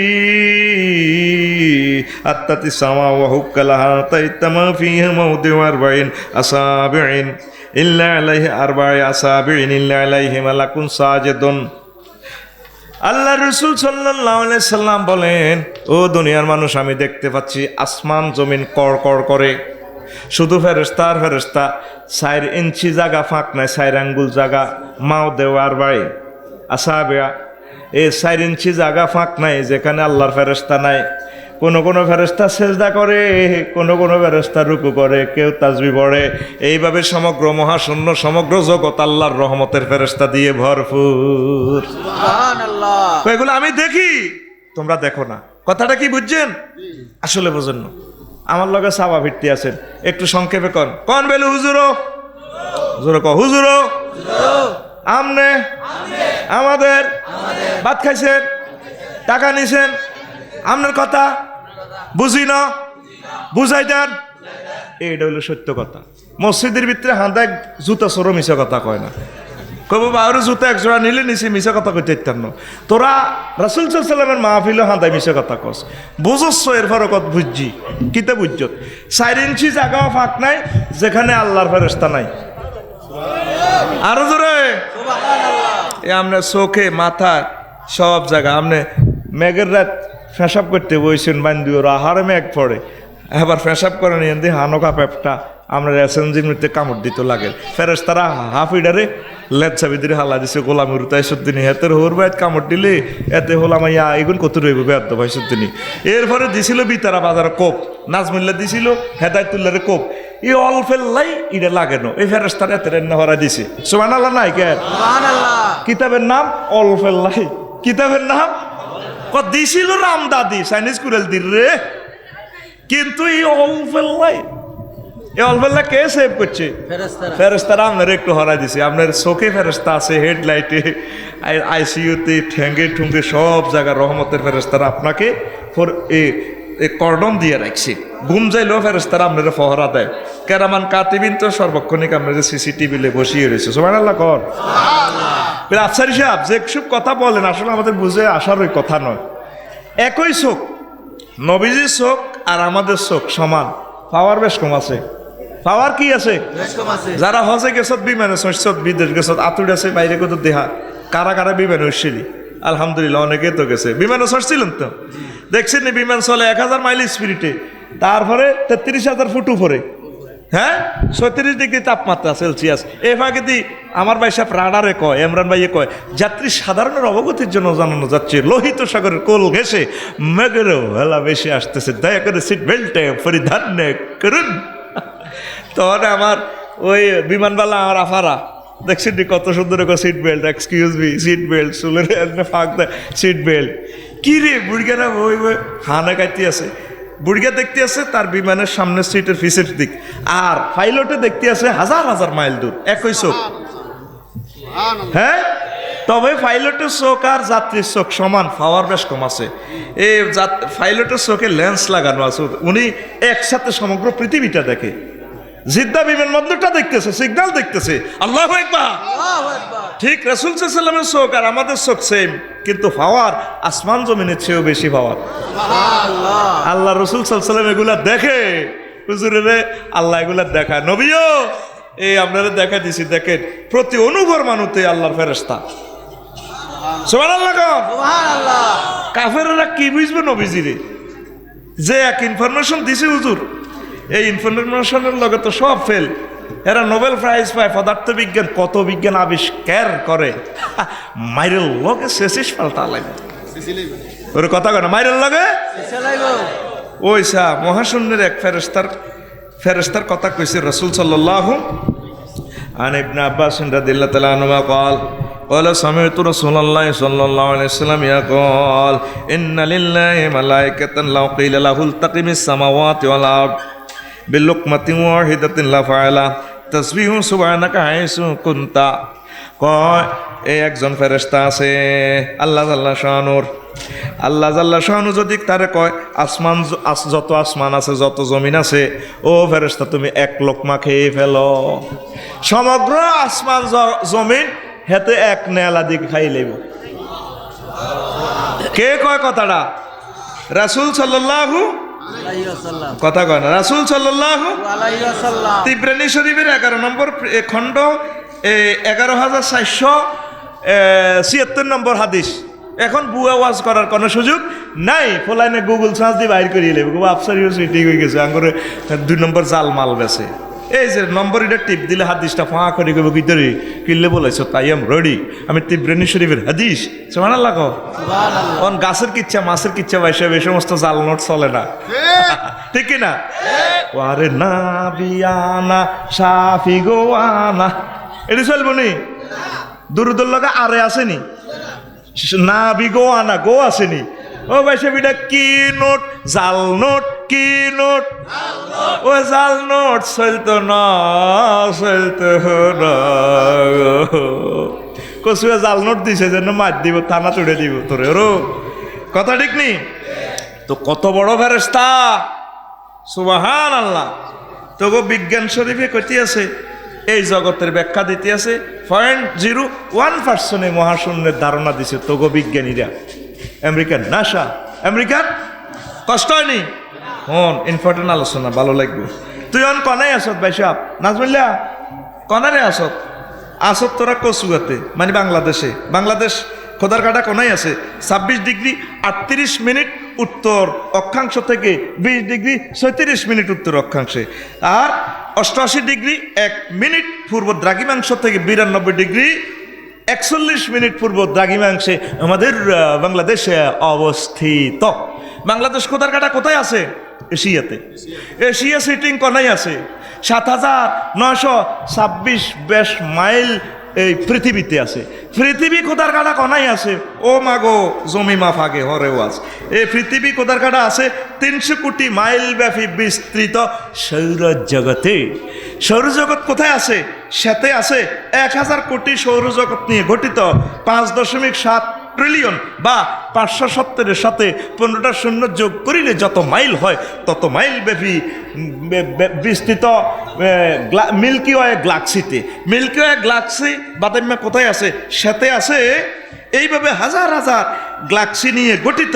আত্তাতি সামা ওয়া হুক্কালাহা তাইতামা ফিহা মাউদিউ 40 আসাবিইন ইল্লা আলাইহি 4 আসাবিইন ইল্লা আলাইহি মালাকুন সাজিদুন। আল্লাহ রাসূল সাল্লাল্লাহু আলাইহি সাল্লাম বলেন, ও দুনিয়ার মানুষ, আমি দেখতে পাচ্ছি আসমান জমিন কড় কড় করে, শুধু ফেরেশতা আর ফেরেশতা। 4 ইঞ্চি জায়গা ফাঁক নাই, 4 আঙ্গুল জায়গা, মাও দেওয়ার বাই আসাবিয়া, এই 4 ইঞ্চি জায়গা ফাঁক নাই যেখানে আল্লাহর ফেরেশতা নাই। কোনো ফেরেশতা সেজদা করে, কোনো ফেরেশতা রুকু করে, কেউ তাসবিহ পড়ে। এইভাবে সমগ্র মহাশূন্য, সমগ্র জগৎ আল্লাহর রহমতের ফেরেশতা দিয়ে ভরপুর। সুবহানাল্লাহ। এগুলো আমি দেখি, তোমরা দেখো না। কথাটা কি বুঝছেন? আসলে বুঝেন না। আমার লগে সাবা ভিত্তি আছেন, একটু সংক্ষেপে কন বেলু হুজুরো, হুজুরো কো হুজুরো, আমনে আমাদের ভাত খাইছেন, টাকা নিছেন, আপনার কথা বুঝি না, বুঝাই দেন। এইটা হলো সত্য কথা। মসজিদের ভিতরে হাঁদা জুতা সরো মিশা কথা কয় না, কব বাউর জুতা একজোড়া নিলে নিচে মিশা কথা কইতে ইত্যার না। তোরা রাসূল সাল্লাল্লাহু আলাইহি ওয়াসাল্লামের মাহফিলে হাঁদায় মিশা কথা কস, বুঝছ এর ফরকত বুঝছি, কিতা বুঝছ? 4 ইঞ্চি জায়গাও ফাঁক নাই যেখানে আল্লাহর ফেরেশতা নাই। আরো জোরে সুবহানাল্লাহ। এ আমরা চোখে মাথা সব জায়গা, আপনি মেঘের রাত ফেসাব করতে বইছেন, বান্দিও আহারে মেঘ পড়ে, এবার ফেসাব করে নিয়ে দিয়ে হানকা পেপটা আমরা রেসেঞ্জির মধ্যে কামড় দিতে লাগে। ফেরেশতারা হাফিডারে লেচ্ছা ভিতরে হালা দিছে, গোলামির তাই সত্যিনি হেতের হোর বাইত কামড় দিলে এতে হলাম ইয়া এগুন কত রইব বেদ্য ভাই সত্যিনি। এরপরে দিছিল বিতারা বাজার কোপ, নাজমুল্লাহ দিছিল হেদায়তুল্লাহরে কোপ, এই অল্পেল্লাই এটা লাগে না। এই ফেরেশতারা এতে রান্না হরা দিছে। সুবহানাল্লাহ নাই কে? সুবহানাল্লাহ। কিতাবের নাম অল্পেল্লাই, কিতাবের নাম দিছিল রামদাদি চাইনিজ কুরেল দিল রে। কিন্তু এই অল্পেল্লাই, এই অল্পেল্লা কে সেভ করছে? ফেরেশতারা। আপনার একটু হরাই দিছে, আপনার চোখে ফেরেশতা আছে, হেডলাইটে, আইসিইউতে, ঠেঙ্গে ঠুঙ্গে সব জায়গায় রহমতের ফেরেশতারা আপনাকে কর্ডন দিয়ে রাখছে। ঘুম যাইলেও ফেরেশতারা আপনারা ফহরা দেয়। কেরামান কাতিবিন তো সর্বক্ষণিক আপনাদের সিসিটিভিতে বসিয়ে রয়েছে। সুবহানাল্লাহ কর। আফসারি সাহেব যে সব কথা বলেন আসলে আমাদের বুঝে আসার ওই কথা নয়। একই চোখ, নবীজির চোখ আর আমাদের চোখ সমান, পাওয়ার বেশ কম আছে। পাওয়ার কি আছে? যারা হজে গেছত, বিমানে চড়ছত, বিদেশ গেছত, আতুড় আছে বাইরে কত দেহা, কারা কারা বিমানে উঠছিলি? আলহামদুলিল্লাহ অনেকে তো গেছে। বিমানে চড়ছিলেন তো, দেখছেন বিমান চলে 1000 মাইল স্পিরিটে, তারপরে 33,000 ফুট উপরে, হ্যাঁ 36 ডিগ্রি তাপমাত্রা সেলসিয়াস। এ ফাঁকে দি আমার ভাই সাহেব রাডারে কয়, ইমরান ভাইয়ে কয়, যাত্রী সাধারণের অবগতির জন্য জানানো যাচ্ছে লোহিত সাগরের কোল ঘেঁষে মেঘেরও হেলা বেশি আসতেছে, দয়া করে সিট বেল্টে পরিধান করুন। তখন আমার ওই বিমানবালা আমার আফারা দেখছেন কত সুন্দর seat belt, excuse me, seat belt, চুলের ফাঁক দেয় সিট বেল্ট। কি রে বুড়িগানা ওই হানা কাটি আছে। বুড়িয়া দেখতে আছে তার বিমানের সামনের সিটের পিছের দিক, আর পাইলটে দেখতে আছে হাজার হাজার মাইল দূর, একই চোখ। হ্যাঁ, তবে পাইলটের চোখ আর যাত্রীর চোখ সমান, পাওয়ার বেশ কম আছে। এই পাইলটের চোখে লেন্স লাগানো আছে, উনি একসাথে সমগ্র পৃথিবীটা দেখে। জিদ্দা বিমানবন্দরটা দেখতেছে, সিগন্যাল দেখতেছে। আল্লাহু আকবার। ঠিক রাসূল সাল্লাল্লাহু আলাইহি ওয়াসাল্লামের চোখ আর আমাদের চোখ সেম, কিন্তু পাওয়ার আসমান জমিনের চেয়েও বেশি পাওয়ার। আল্লাহ রাসূল সাল্লাল্লাহু আলাইহি ওয়াসাল্লাম এগুলা দেখে, হুজুরে আল্লাহ এগুলা দেখায়। নবীও এই আপনারা দেখা দিছি, দেখেন প্রতি অনুভর মানুষে আল্লাহর ফেরেশতা। সুবহানাল্লাহ। সুবহানাল্লাহ। কাফেররা কি বুঝবে নবীজিরে, যে এক ইনফরমেশন দিছে হুজুর, এই ইনফরমেশনের লগে তো সব ফেল। এরা নোবেল প্রাইজ পায় পদার্থবিজ্ঞান, কত বিজ্ঞান আবিষ্কার করে, মাইরের লগে শেষিস পাল্টা লাগে। ওর কথা কেন মাইরের লগে ওই সা মহাশূন্যের এক ফেরেশতার কথা কইছে রাসূল সাল্লাল্লাহু আন ইবনে আব্বাস রাদিয়াল্লাহু তাআলা আনহুমা قال قال سمعت رسول الله صلى الله عليه وسلم يقول ان لله ملائكه لو قيل له التقم السماوات والارض باللقمه واحده لفعل تسبيح سبحانك حيث كنت। কয় এই একজন ফেরেশতা আছে আল্লাহ জাল্লা শানুর, আল্লাহ জাল্লা শানু যদি তারে কয় আসমান, যত আসমান আছে, যত জমিন আছে, ও ফেরেশতা তুমি এক লোকমা খেয়ে ফেলো, সমগ্র আসমান জমিন হেতে এক নেলা দিকে খাই লইব। কে কয় কথাটা? রাসূল সাল্লাল্লাহু আলাইহি ওয়াসাল্লাম। কথা কয় না, রাসূল সাল্লাল্লাহু আলাইহি ওয়াসাল্লাম। তিবরানী শরীফের 11 নম্বর খণ্ড 11,476 নম্বর হাদিস। এখন বুয়া ওয়াজ করার কোনো সুযোগ নাই, ফলাইনে গুগল সার্চ দিয়ে বাইর করিয়ে নেবে। আফসারিও ঠিক হয়ে গেছে, আঙ্গরে 2 নম্বর জাল মাল বেছে। এই যে নম্বর এটা টিপ দিলে হাদিসটা ফাঁকা করে গেবে, ভিতরে কিনলে বলেছো তাই আম রেডি। আমি তিবরানী শরীফের হাদিস, সুবহানাল্লাহ। কোন গাছের কিচ্ছা মাছের কিচ্ছা বাইসে এই সমস্ত জাল নোট চলে না, ঠিক কিনা? ওয়ারে না বিয়ানা সাফি গোয়ানা, এটা চলবো নি? দুরুদুল লগা আরে আসেনি, না বি গোয়ানা গো আসেনি। ও বাইসে বিটা কি নোট? জাল নোট। কি নোট? ও জাল নোট চলতো না, চলতো না। কচুয়া জাল নোট দিছে যেন মার দিব, থানা চড়ে দিব তোরে। ওরো কথা ঠিক নি? তো কত বড় ফেরেশতা, সুবহানাল্লাহ। তো গো বিজ্ঞান শরীফে কইতে আছে, এই জগতের ব্যাখ্যা দিতে আছে 0.01% মহাশূন্যের ধারণা দিছে তোগো বিজ্ঞানীরা। আমেরিকান নাসা, আমেরিকান কষ্ট হয়নি। হন ইম্পর্টেন্ট আলোচনা, ভালো লাগবে। তুই অন কনাই আসত ভাই সাহেব, নাজমুল্লাহ কনারে আসত? আসত তোরা কচুয়াতে, মানে বাংলাদেশে। বাংলাদেশ খোদার কাটা কোনাই আছে 26 ডিগ্রি 38 মিনিট উত্তর অক্ষাংশ থেকে 20 ডিগ্রি 37 মিনিট উত্তর অক্ষাংশে, আর 88 ডিগ্রি 1 মিনিট পূর্ব দ্রাঘিমাংশ থেকে 92 ডিগ্রি 41 মিনিট পূর্ব দ্রাঘিমাংশে আমাদের বাংলাদেশে অবস্থিত। বাংলাদেশ খোদার কাটা কোথায় আছে? এশিয়াতে। এশিয়া সিটিং কোনাই আছে 7926 বেশ মাইল এই পৃথিবীতে আছে। পৃথিবী খোদার কাটা কোনাই আছে? ও মাগো জমি মাফ আগে হরে ওয়াজ। এই পৃথিবী খোদার কাটা আছে 300 কোটি মাইল ব্যাপী বিস্তৃত সৌরজগতে। সৌরজগৎ কোথায় আছে? সাথে আছে 1000 কোটি সৌরজগৎ নিয়ে গঠিত 5.7 ট্রিলিয়ন বা 570-এর সাথে 15টা শূন্য যোগ করিলে যত মাইল হয় তত মাইল ব্যাপী বিস্তৃত মিল্কি ওয়ে গ্যালাক্সিতে। মিল্কি ওয়ে গ্যালাক্সি বাদাম্যা কোথায় আছে? সাথে আছে এইভাবে হাজার হাজার গ্যালাক্সি নিয়ে গঠিত।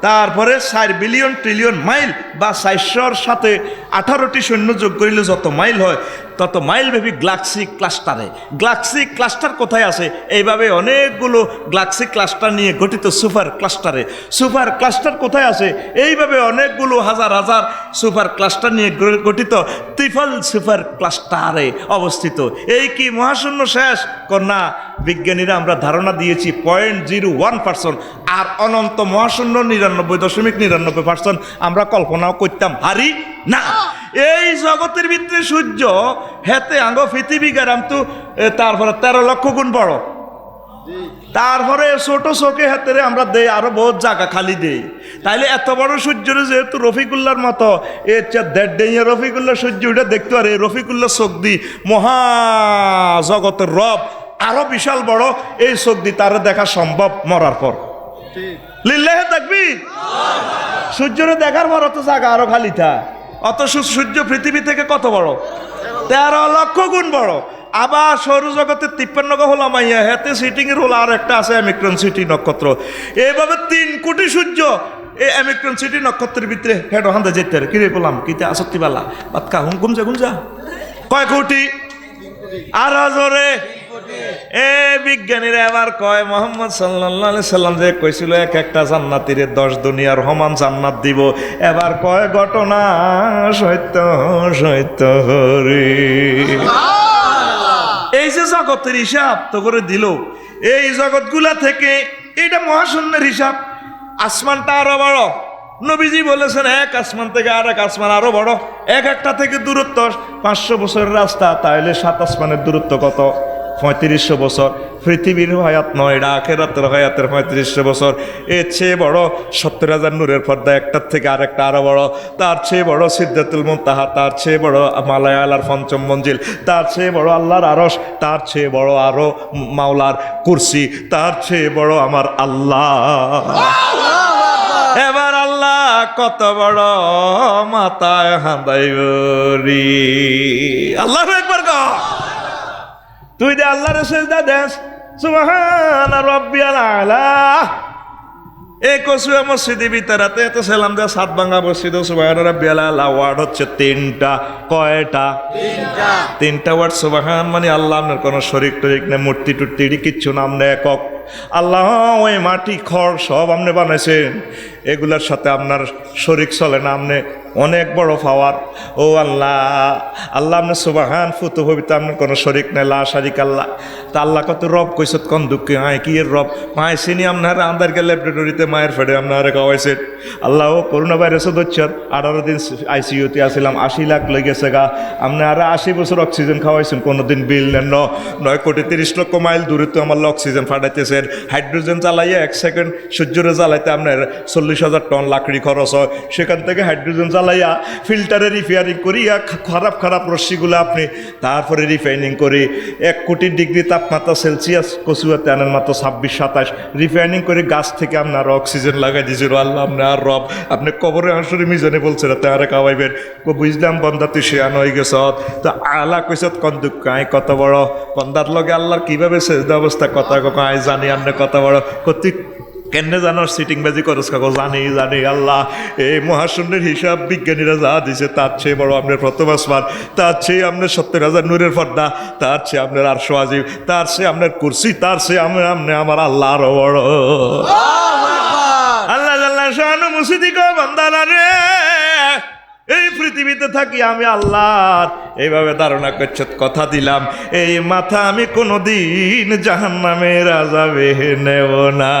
তারপরে 4 বিলিয়ন ট্রিলিয়ন মাইল বা 400-র সাথে 18টি শূন্য যোগ করিলে যত মাইল হয় তত মাইল ব্যাপী গ্যালাক্সি ক্লাস্টারে। গ্যালাক্সি ক্লাস্টার কোথায় আছে? এইভাবে অনেকগুলো গ্যালাক্সি ক্লাস্টার নিয়ে গঠিত সুপার ক্লাস্টারে। সুপার ক্লাস্টার কোথায় আছে? এইভাবে অনেকগুলো হাজার হাজার সুপার ক্লাস্টার নিয়ে গঠিত ট্রিপল সুপার ক্লাস্টারে অবস্থিত। এই কি মহাশূন্য শেষ? কন্যা বিজ্ঞানীরা আমরা ধারণা দিয়েছি 0.01%, আর অনন্ত মহাশূন্য 99.99% আমরা কল্পনাও করতাম হারি না। এই জগতের ভিতরে সূর্য হেতে আঙ্গ পৃথিবী গেরাম তো তারপরে 13 লক্ষ গুণ বড়। তারপরে ছোট চোখে হাতেরে আমরা দেই, আরো বহুত জায়গা খালি দেই। তাইলে এত বড় সূর্যের যেহেতু রফিকুল্লাহর মতো এর দেড় ডেইয়া রফিকুল্লাহ সূর্য ওটা দেখতে পারে, রফিকুল্লাহ চোখ দি মহা জগতের রব আরো বিশাল বড়, এই চোখ দি তারা দেখা সম্ভব মরার পর। লিল্লাহে তাকবীর। সূর্যরে দেখার পর অত জায়গা আরো খালি থা, অত সূর্য পৃথিবী থেকে কত বড়, 13 লক্ষ গুণ বড়। আবার সৌরজগতের 53 গ্রহ লামাইয়া হাতে সিটিং এর হলো আর একটা আছে অ্যামিক্রন সিটি নক্ষত্র। এইভাবে 3 কোটি সূর্য এই অ্যামিক্রন সিটি নক্ষত্রের ভিতরে হেড হান্দা যেতে কিরে বললাম কিতে আসক্তি বালা বাতকা হুমকুম যা গুঞ্জা কয় কোটি আর জোরে। এ বিজ্ঞানীরা এবার কয় মোহাম্মদ সাল্লাল্লাহু আলাইহি সাল্লাম যে কইছিল এক একটা জান্নাতীরে 10 দুনিয়ার সমান জান্নাত দিব, এবার কয় ঘটনা সত্য সত্য হরি। এই যে জগতের হিসাব তো করে দিল, এই জগৎগুলা থেকে এটা মহাশূন্যের হিসাব। আসমানটা আরো বড়, নবীজি বলেছেন এক আসমান থেকে আর এক আসমান আরো বড়, এক একটা থেকে দূরত্ব 500 বছরের রাস্তা, তাহলে 7 আসমানের দূরত্ব কত? 3500 বছর। পৃথিবীর হায়াত নয়, এটা আখিরাতের হায়াতের 3500 বছর। এর চেয়ে বড় 70,000 নূরের পর্দা, একটার থেকে আরেকটা আরো বড়। তার চেয়ে বড় সিদরাতুল মুনতাহা, তার চেয়ে বড় মালায়ালার 5ম মঞ্জিল, তার চেয়ে বড় আল্লাহর আরশ, তার চেয়ে বড় আরো মাওলার কুরসি, তার চেয়ে বড় আমার আল্লাহ। এবার আল্লাহ কত বড় মাথায় হাঁদাইবরি। আল্লাহু আকবার গো। তুই দে আল্লাহর সেজদা দেস, সুবহান রাব্বিয়াল আলা। এই কসুয়া মসজিদে ভিতরাতে এত সালাম দে 7 ভাঙা মসজিদ, সুবহান রাব্বিয়াল আলা ওয়ার্ড হচ্ছে 3টা। কয়টা? 3টা ওয়ার্ড। সুবহান মানে আল্লাহ, আপনার কোনো শরীক টরিক নেই, মূর্তি টুর্তি কিচ্ছু নাম নেই, একক আল্লাহ। ওই মাটি খড় সব আপনি বানাইছেন, এগুলার সাথে আপনার শরীক চলে না, আপনি অনেক বড় পাওয়ার। ও আল্লাহ, আল্লাহ আপনি সুবহান ফুতু হবিতে আপনার কোনো শরীক নেই, লা শারিক আল্লাহ। তা আল্লাহ কত রব কইসত কোন দুঃখে হাই কি এর রব মায় চিনি আপনার আন্দারকে ল্যাবরেটরিতে মায়ের ফেডে আপনারা খাওয়াইছেন। আল্লাহ ও করোনা ভাইরাসও ধরছেন, 18 দিন আইসিইউতে আসছিলাম, 80 লাখ লই গেছে গা। আপনি আরো 80 বছর অক্সিজেন খাওয়াইছেন, কোনোদিন বিল নেন। 9 কোটি 30 লক্ষ মাইল দূরে তো আমার অক্সিজেন ফাটাইতেছেন। হাইড্রোজেন জ্বালাইয়া 1 সেকেন্ড সূর্যরে জ্বালাইতে আপনার 40,000 টন লাকড়ি খরচ হয়। সেখান থেকে হাইড্রোজেন জ্বালাইয়া ফিল্টারে রিপেয়ারিং করিয়া খারাপ রশ্মিগুলো আপনি তারপরে রিফাইনিং করে 1 কোটি ডিগ্রি তাপমাত্রা সেলসিয়াস কচুয়াতে আনেন মাত্র 26-27 রিফাইনিং করে গাছ থেকে আপনার অক্সিজেন লাগাই দিয়েছিল। আল্লাহ আপনি আর রব, আপনি কবরে আসরে মিজানে বলছেন তারা খাওয়াইবেন। বুঝলাম বন্দা তুই শেয়ান হয়ে গেছ। তো আল্লাহ কইসত কন দুঃখ আয় কত বড় বন্দার লগে আল্লাহর কিভাবে সেজদা অবস্থা কথা আয় জানি আপনি কত বড় কর্তৃক কেনে জানো সিটিং বাজি করস কাগজ জানি আল্লাহ। এই মহাশূন্যের হিসাব বিজ্ঞানীরা যা দিছে তার চেয়ে বড় আপনার প্রথম আসমান, তার চেয়ে আপনার 70,000 নূরের পর্দা, তার চেয়ে আপনার আরশ আজিম, তার চেয়ে আপনার কুরসি, তার চেয়ে আপনি আমার আল্লাহ আরো বড়। আল্লাহ আল্লাহ শানু মুসিদি কো বান্দারা রে, এই পৃথিবীতে থাকি আমি আল্লাহর এইভাবে ধারণা করছ, কথা দিলাম এই মাথা আমি কোনোদিন জাহান্নামের আযাবে নেব না।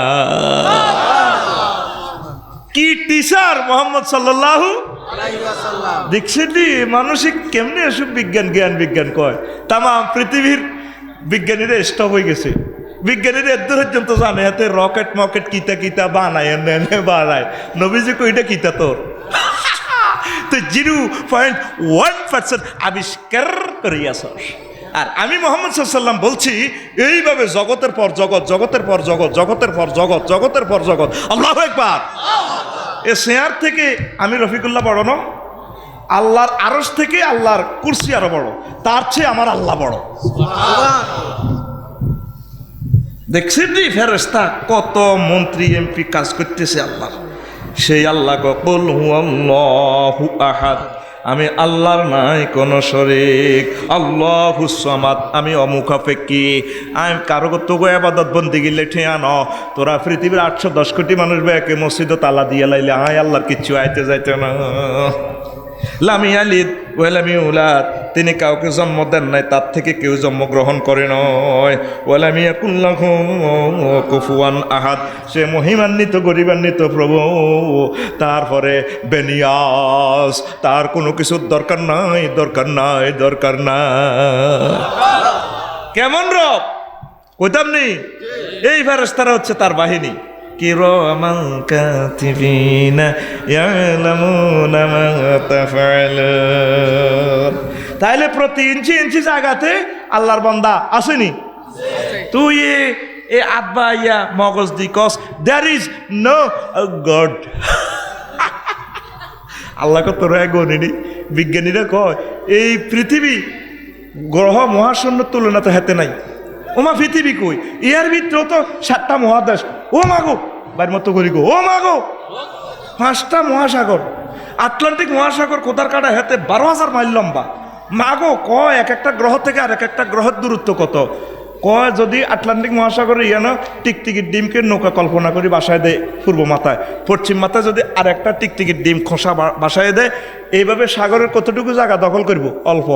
কি টিচার মোহাম্মদ সাল্লাল্লাহু আলাইহি ওয়াসাল্লাম। দেখছেন মানসিক কেমনে এসব বিজ্ঞান কয়। তাম পৃথিবীর বিজ্ঞানীরা স্টপ হয়ে গেছে। বিজ্ঞানীরা এত পর্যন্ত জানে এতে রকেট মকেট কিতা বানায় নবীজি কইটা কিতা তোর তো 0.1% আবিষ্কার করিয়াছ। আর আমি মোহাম্মদ সাল্লাল্লাহু বলছি এইভাবে জগতের পর জগৎ, জগতের পর জগৎ, জগতের পর জগৎ, জগতের পর জগৎ। আল্লাহু আকবার। এ শেয়ার থেকে আমি রফিকুল্লাহ বড় ন, আল্লাহর আরশ থেকে আল্লাহর কুরসি আরো বড়, তার চেয়ে আমার আল্লাহ বড়। দেখছেন রে ফেরেশতা কত মন্ত্রী এমপি কাজ করতেছে আল্লাহ। সেই আল্লাহ কুল হুয়াল্লাহু আহাদ, আমি আল্লাহর নাই কোনো শরীক, আল্লাহুস সামাদ, আমি অমুখাপেক্ষী, আমি কারো তো ইবাদত বন্দেগি লেঠে আনো। তোরা পৃথিবীর 810 কোটি মানুষ ব্যাকে মসজিদ তালা দিয়ে লাইলে আয় আল্লাহর কিচ্ছু আইতে যাইতে না। লামি আলিদ ওয়ালামি উলাদ, তিনি কাউকে জন্ম দেন নাই, তার থেকে কেউ জন্মগ্রহণ করে নয়। ওয়ালামি ইয়াকুল্লাহু কুফুয়ান আহাদ, সে মহিমান্বিত গরিবান্বিত প্রভু। তারপরে বেনিয়াস, তার কোনো কিছুর দরকার নাই। কেমন রব? কইতাম নি? এই ফেরেশতারা হচ্ছে তার বাহিনী। কিরামান কাতিবিনা ইয়ালামুনা মা তাফআলুন। তাইলে প্রতি ইঞ্চি ইঞ্চি জায়গাতে আল্লাহর বান্দা আসেনি? তুই এ আব্বা ইয়া মগজ দি কস দেয়ার ইজ নো গড। আল্লাহ কত গণিনি বিজ্ঞানীরা কয় এই পৃথিবী গ্রহ মহাশূন্য তুলনা তো হাতে নাই। ওমা পৃথিবী কই, ইয়ার ভিতরেও তো 7টা মহাদেশ। ও মাগো বাইর মতো করি গো, ও মাগো 5টা মহাসাগর। আটলান্টিক মহাসাগর কোথার কাটা হাতে 12,000 মাইল লম্বা। মাগো কয় এক একটা গ্রহ থেকে আর এক একটা গ্রহের দূরত্ব কত। কয় যদি আটলান্টিক মহাসাগরে ইয়ানো টিকটিকির ডিমকে নৌকা কল্পনা করি বাসায় দেয় পূর্ব মাথায়, পশ্চিম মাথায় যদি আর একটা টিকটিকির ডিম খোসা বাসায় দেয়, এইভাবে সাগরের কতটুকু জায়গা দখল করব? অল্প।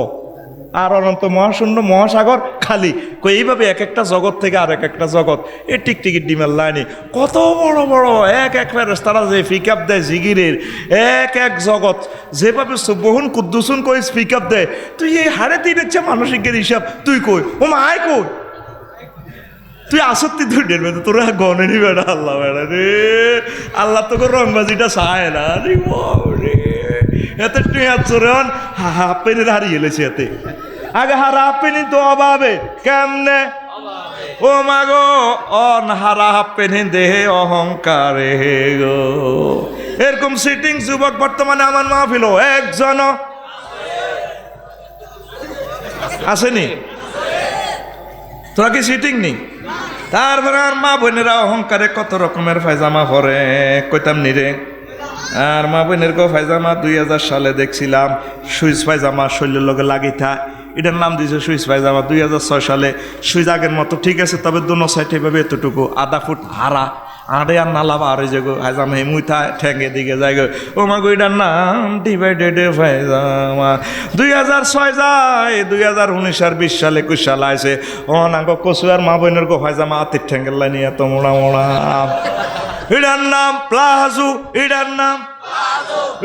আর অনন্ত মহাশূন্য মহাসাগর খালি। কই এইভাবে এক একটা জগৎ থেকে আর এক একটা জগৎ এই টিকটিকির ডিমের লাইনে কত বড় বড় এক এক ফেরেশতারা যে পিক আপ দেয় জিগিরের এক এক জগৎ, যেভাবে বহুন কুদ্দুসুন কই পিক আপ দেয়। তুই এই হাড়ে তিনেছে মানসিকের হিসাব তুই কই ও মা আয় কই তুই আসত্তি তুই ডের বেদে তোরা গনেনি বেড়া আল্লাহ বেড়া রে। আল্লাহ তোকে রংবাজিটা চায় না রে রে। এতে তুই চোরন হাফ পেনে হারিয়ে এলেছে এতে। আগে হারা হাফ পেনি তো অভাবে কেমনে ও মাগো অনহারা হাফ পেনি দেহে অহংকারে গো। এরকম সিটিং যুবক বর্তমানে আমার মাহফিল একজন আসেনি? তোরা কি সিটিং নি? তারপরে আর মা বোনেরা অহংকারে কত রকমের পায়জামা পরে কইতাম নি রে। আর মা বোনের গো পায়জামা 2000 সালে দেখছিলাম সুইচ পায়জামা শরীরের লগে লাগিতা, এটার নাম দিয়েছে সুইচ পায়জামা। 2006 সালে সুইচ আগের মতো ঠিক আছে, তবে দুনো সাইডে ভাবে এতটুকু আধা ফুট হারা আড়ে আর নালাবা আর যে গো হাইজামা হেমুইথা ঠেঙ্গে দিকে যায় গো ও মা গো এটার নাম ডিভাইডেড পায়জামা। 2006 যায় 2019 আর 20 সালে 21 সাল আইছে ও না গো কচুয়ার মা বোনের গো পায়জামা হাতের ঠেঙ্গের লাইনি এত মোড়া মোড়া। এটার নাম প্লাজো, এটার নাম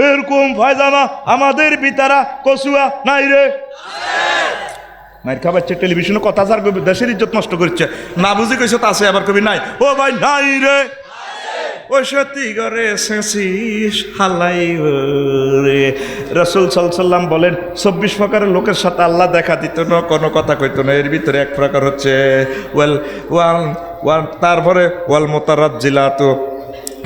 এরকম পায়জামা আমাদের ভিতরা কচুয়া নাই রে। মায়ের খাবারছে টেলিভিশনে কথা যার দেশের ইজ্জত নষ্ট করছে না বুঝি কইছে তা আছে আবার কবি নাই ও ভাই নাই রে। ও সত্যি করে শেষিস হালাই রে। রাসূল সাল্লাল্লাহু আলাইহি সাল্লাম বলেন 24 প্রকারের লোকের সাথে আল্লাহ দেখা দিত না, কোনো কথা কইতো না। এর ভিতরে এক প্রকার হচ্ছে তারপরে ওয়াল মুতারাজ্জিলাতু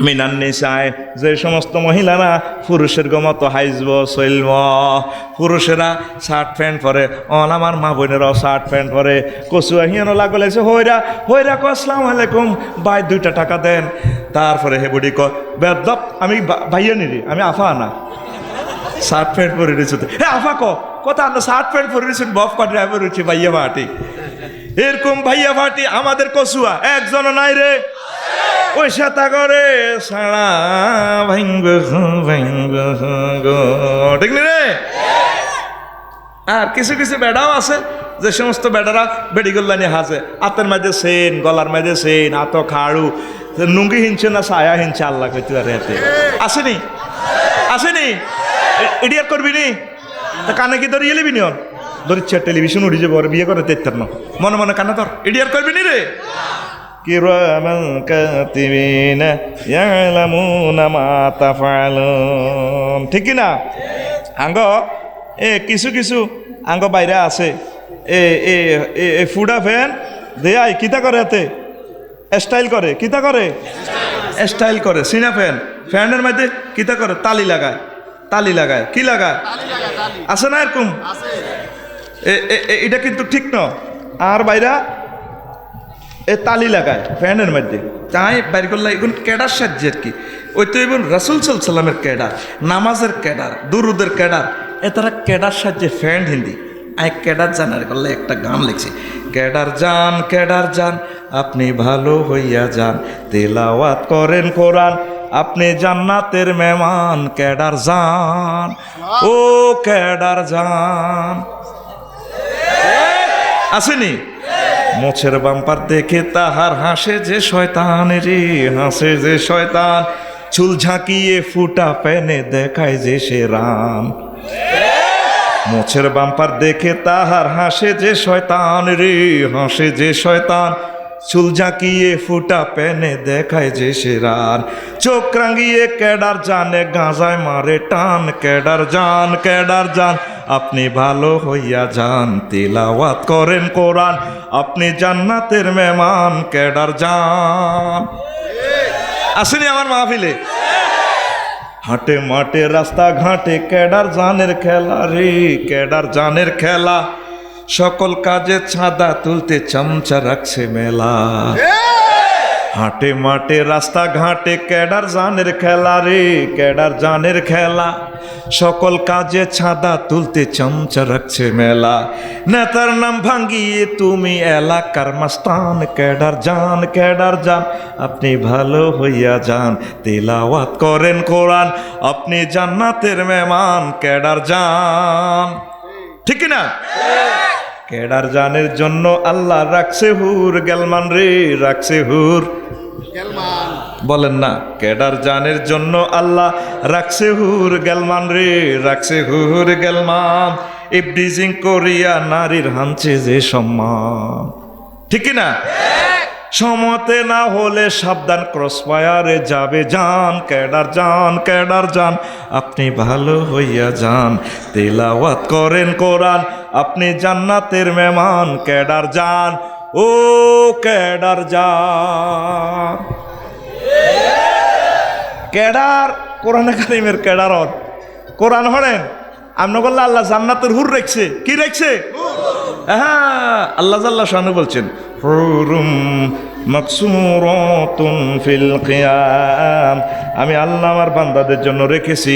মিনান নিসায়, যে সমস্ত মহিলারা পুরুষের মতো হাইজব চলব। পুরুষেরা শার্ট প্যান্ট পরে, আমার মা বোনেরাও শার্ট প্যান্ট পরে। কচু আহিয়ানো লাগলেছে হইরা হইরা ক আসসালামু আলাইকুম ভাই 2টা টাকা দেন। তারপরে হে বুড়ি ক বেদব আমি ভাইয়া নিরি আমি আফা না শার্ট প্যান্ট পরে রয়েছে। হে আফা কথা আমরা শার্ট প্যান্ট পরে রয়েছেন বফ কাটে আমি রয়েছি ভাইয়া ভাটি। এরকম ভাইয়া ভাটি আমাদের কচুয়া একজন নাই রে। ওই সাতা করে সারা ভাঙ্গ ঠিক নি রে। আর কিছু কিছু বেড়াও আছে যে সমস্ত বেড়ারা বেড়িগুল্লা নিয়ে হাসে, হাতের মাঝে সেন গলার মাঝে সেন হাত খাড়ু নুঙ্গি হিনছে না ছায়া হিনছে আল্লাহ কইতে পারে হাতে আসেনি আসেনি। এডিয়ার করবি নি তা কানে কি ধরিয়ে লিবি নি? ধরিচ্ছে টেলিভিশন উড়ি যাবো বিয়ে করে তেতার না মনে মনে কানে ধর। এডিয়ার করবি নি রে। কিরামান কাতিবিনা ইয়ালামুনা মা তাফআলুন, ঠিক কি না? আঙ্গ কিছু কিছু আঙ্গ বাইরে আছে এ ফুডা ফ্যান দেয় কিতা করে হাতে স্টাইল করে, কিতা করে স্টাইল করে। সিনা ফ্যান ফ্যানের মধ্যে কিতা করে তালি লাগায়, তালি লাগায় কি লাগায় আছে না এরকম? এটা কিন্তু ঠিক না। আর বাইরা এ তালি লাগায় ফ্যানের মধ্যে তাই বাইর করলে এখন ক্যাডার সাহায্যে আর কি। ওই তো এবং রাসূল সাল্লাল্লাহু আলাইহি সাল্লামের ক্যাডার, নামাজের ক্যাডার, দুরুদের ক্যাডার, এ তারা ক্যাডার সাহায্যে ফ্যান হিন্দি আয় ক্যাডার জানার করলে একটা গান লিখছে ক্যাডার যান আপনি ভালো হইয়া যান, তেলাওয়াত করেন কোরআন আপনি জান্নাতের মেহমান। ক্যাডার যান ও ক্যাডার যান আসেনি? মোছের বাম্পার দেখে তাহার হাসে যে শয়তান রে, হাসে যে শয়তান, চুল ঝাঁকিয়ে ফুটা প্যানে দেখায় যে সে রাম। মোছের বাম্পার দেখে তাহার হাসে যে শয়তান রে, হাসে যে শয়তান, চুল ঝাঁকিয়ে ফুটা পেনে দেখায় যে সে রান, চোখ রাঙিয়ে কেডার জানে গাঁজায় মারে টান, কেডার জান আপনি ভালো হইয়া যান, তিলাওয়াত করেন কোরআন আপনি জান্নাতের মেহমান, কেডার জান। আসেনি আমার মাহফিলে? হাটে মাঠে রাস্তা ঘাটে কেডার জানের খেলা রে, কেডার জানের খেলা, সকল কাজে ছাদা তুলতে চামচা রাখছে মেলা। হাটে মাঠে রাস্তা ঘাটে কেডার জানের খেলা রে, কেডার জানের খেলা, সকল কাজে ছাদা তুলতে চামচা রাখছে মেলা। নেতার নাম ভাঙ্গিয়ে তুমি এলাকার মাস্তান, কেডার জান আপনি ভালো হইয়া যান, তিলাওয়াত করেন কোরআন আপনি জান্নাতের মেহমান, কেডার জান। ঠিক না? কেডার জানের জন্য আল্লাহ রাখছে হুর গেলমান রে, রাখছে হুর গেলমান। বলেন না, কেডার জানের জন্য আল্লাহ রাখছে হুর গেলমান রে, রাখছে হুর গেলমান। ইবডিজিং করিয়া নারীর হানছে যে সম্মান। ঠিক না? সমতে না হলে সাবধান, ক্রস ফায়ারে যাবে জান, কেডার জান আপনি ভালো হইয়া যান, তিলাওয়াত করেন কোরআন আপনি জান্নাতের মেহমান, কেডার জান। ও কেডার জান, কেডার কোরআনে কারিমের কেডার কোরআন হরেন আপনি বললে আল্লাহ জান্নাতের হুর রেখছে। কি রেখছে? হ্যাঁ, আল্লাহ জাল্লা শানু বলছেন হুরুম মাকসুরাতুন ফিল কিয়াম, আমি আল্লাহ আমার বান্দাদের জন্য রেখেছি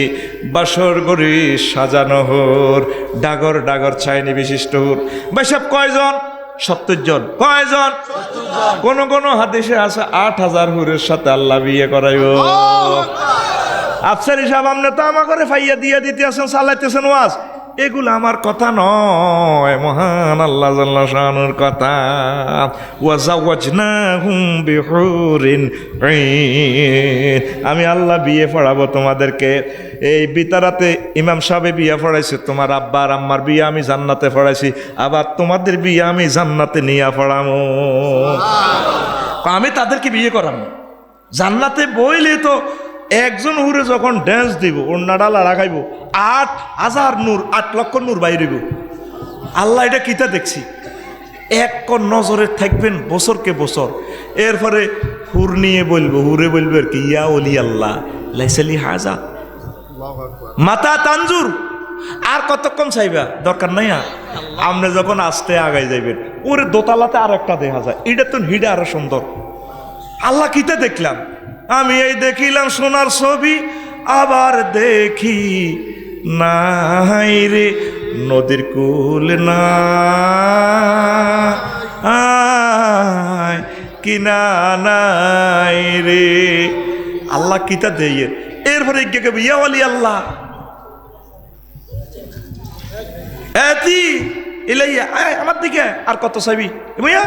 বাসর গড়ি সাজানো হুর, ডাগর ডাগর ছাইনি বিশিষ্ট হুর। ভাই সাহেব কয়জন? 70 জন। কয়জন? কোন কোন হাদিসে আছে 8000 হুরের সাথে আল্লাহ বিয়ে করাইব। আফসার হিসাব আপনি তো আমার করে ফাইয়া দিয়ে দিতে আছেন, চালাইতেছেন ওয়াজ। এগুলো আমার কথা নয়, মহান আল্লাহ জাল্লা শানুর কথা। ওয়াজাওয়াজনাহুম বিহুরিন ঈন, আমি আল্লাহ বিয়ে পড়াবো তোমাদেরকে। এই বিতারাতে ইমাম সাহেব বিয়ে পড়াইছে, তোমার আব্বা আর আম্মার বিয়ে আমি জান্নাতে পড়াইছি, আবার তোমাদের বিয়ে আমি জান্নাতে নিয়ে পড়াবো। আমি তাদেরকে বিয়ে করাবো জান্নাতে। বইলে তো একজন হুরে যখন ড্যান্স দিব ওনাডা লাগাইব 8000 নূর, 8 লক্ষ নূর বাইরিব। আল্লাহ এটা কিতা দেখছি, এক নজরে থাকবেন বছরকে বছর। এরপরে হুর নিয়ে বলবো, হুরে বলবে আর কি, ইয়া ওলি আল্লাহ লাইসালি হাজা মাতা তানজুর। আর কতক্ষণ চাইবা, দরকার নাই। আপনি যখন আস্তে আগাই যাইবেন ওরে দোতলাতে আর একটা দেখা যায়, এটা তো হিডা আরো সুন্দর। আল্লাহ কিতা দেখলাম, আমি এই দেখিলাম সোনার ছবি, আবার দেখি নাই রে নদীর কুল না কিনা নাই রে। আল্লাহ কিতা দেয়। এরপরে ইয়া ওয়ালি আল্লাহ এতি ইলাইয়া আমার দিকে আর কত চাইবি ভাইয়া।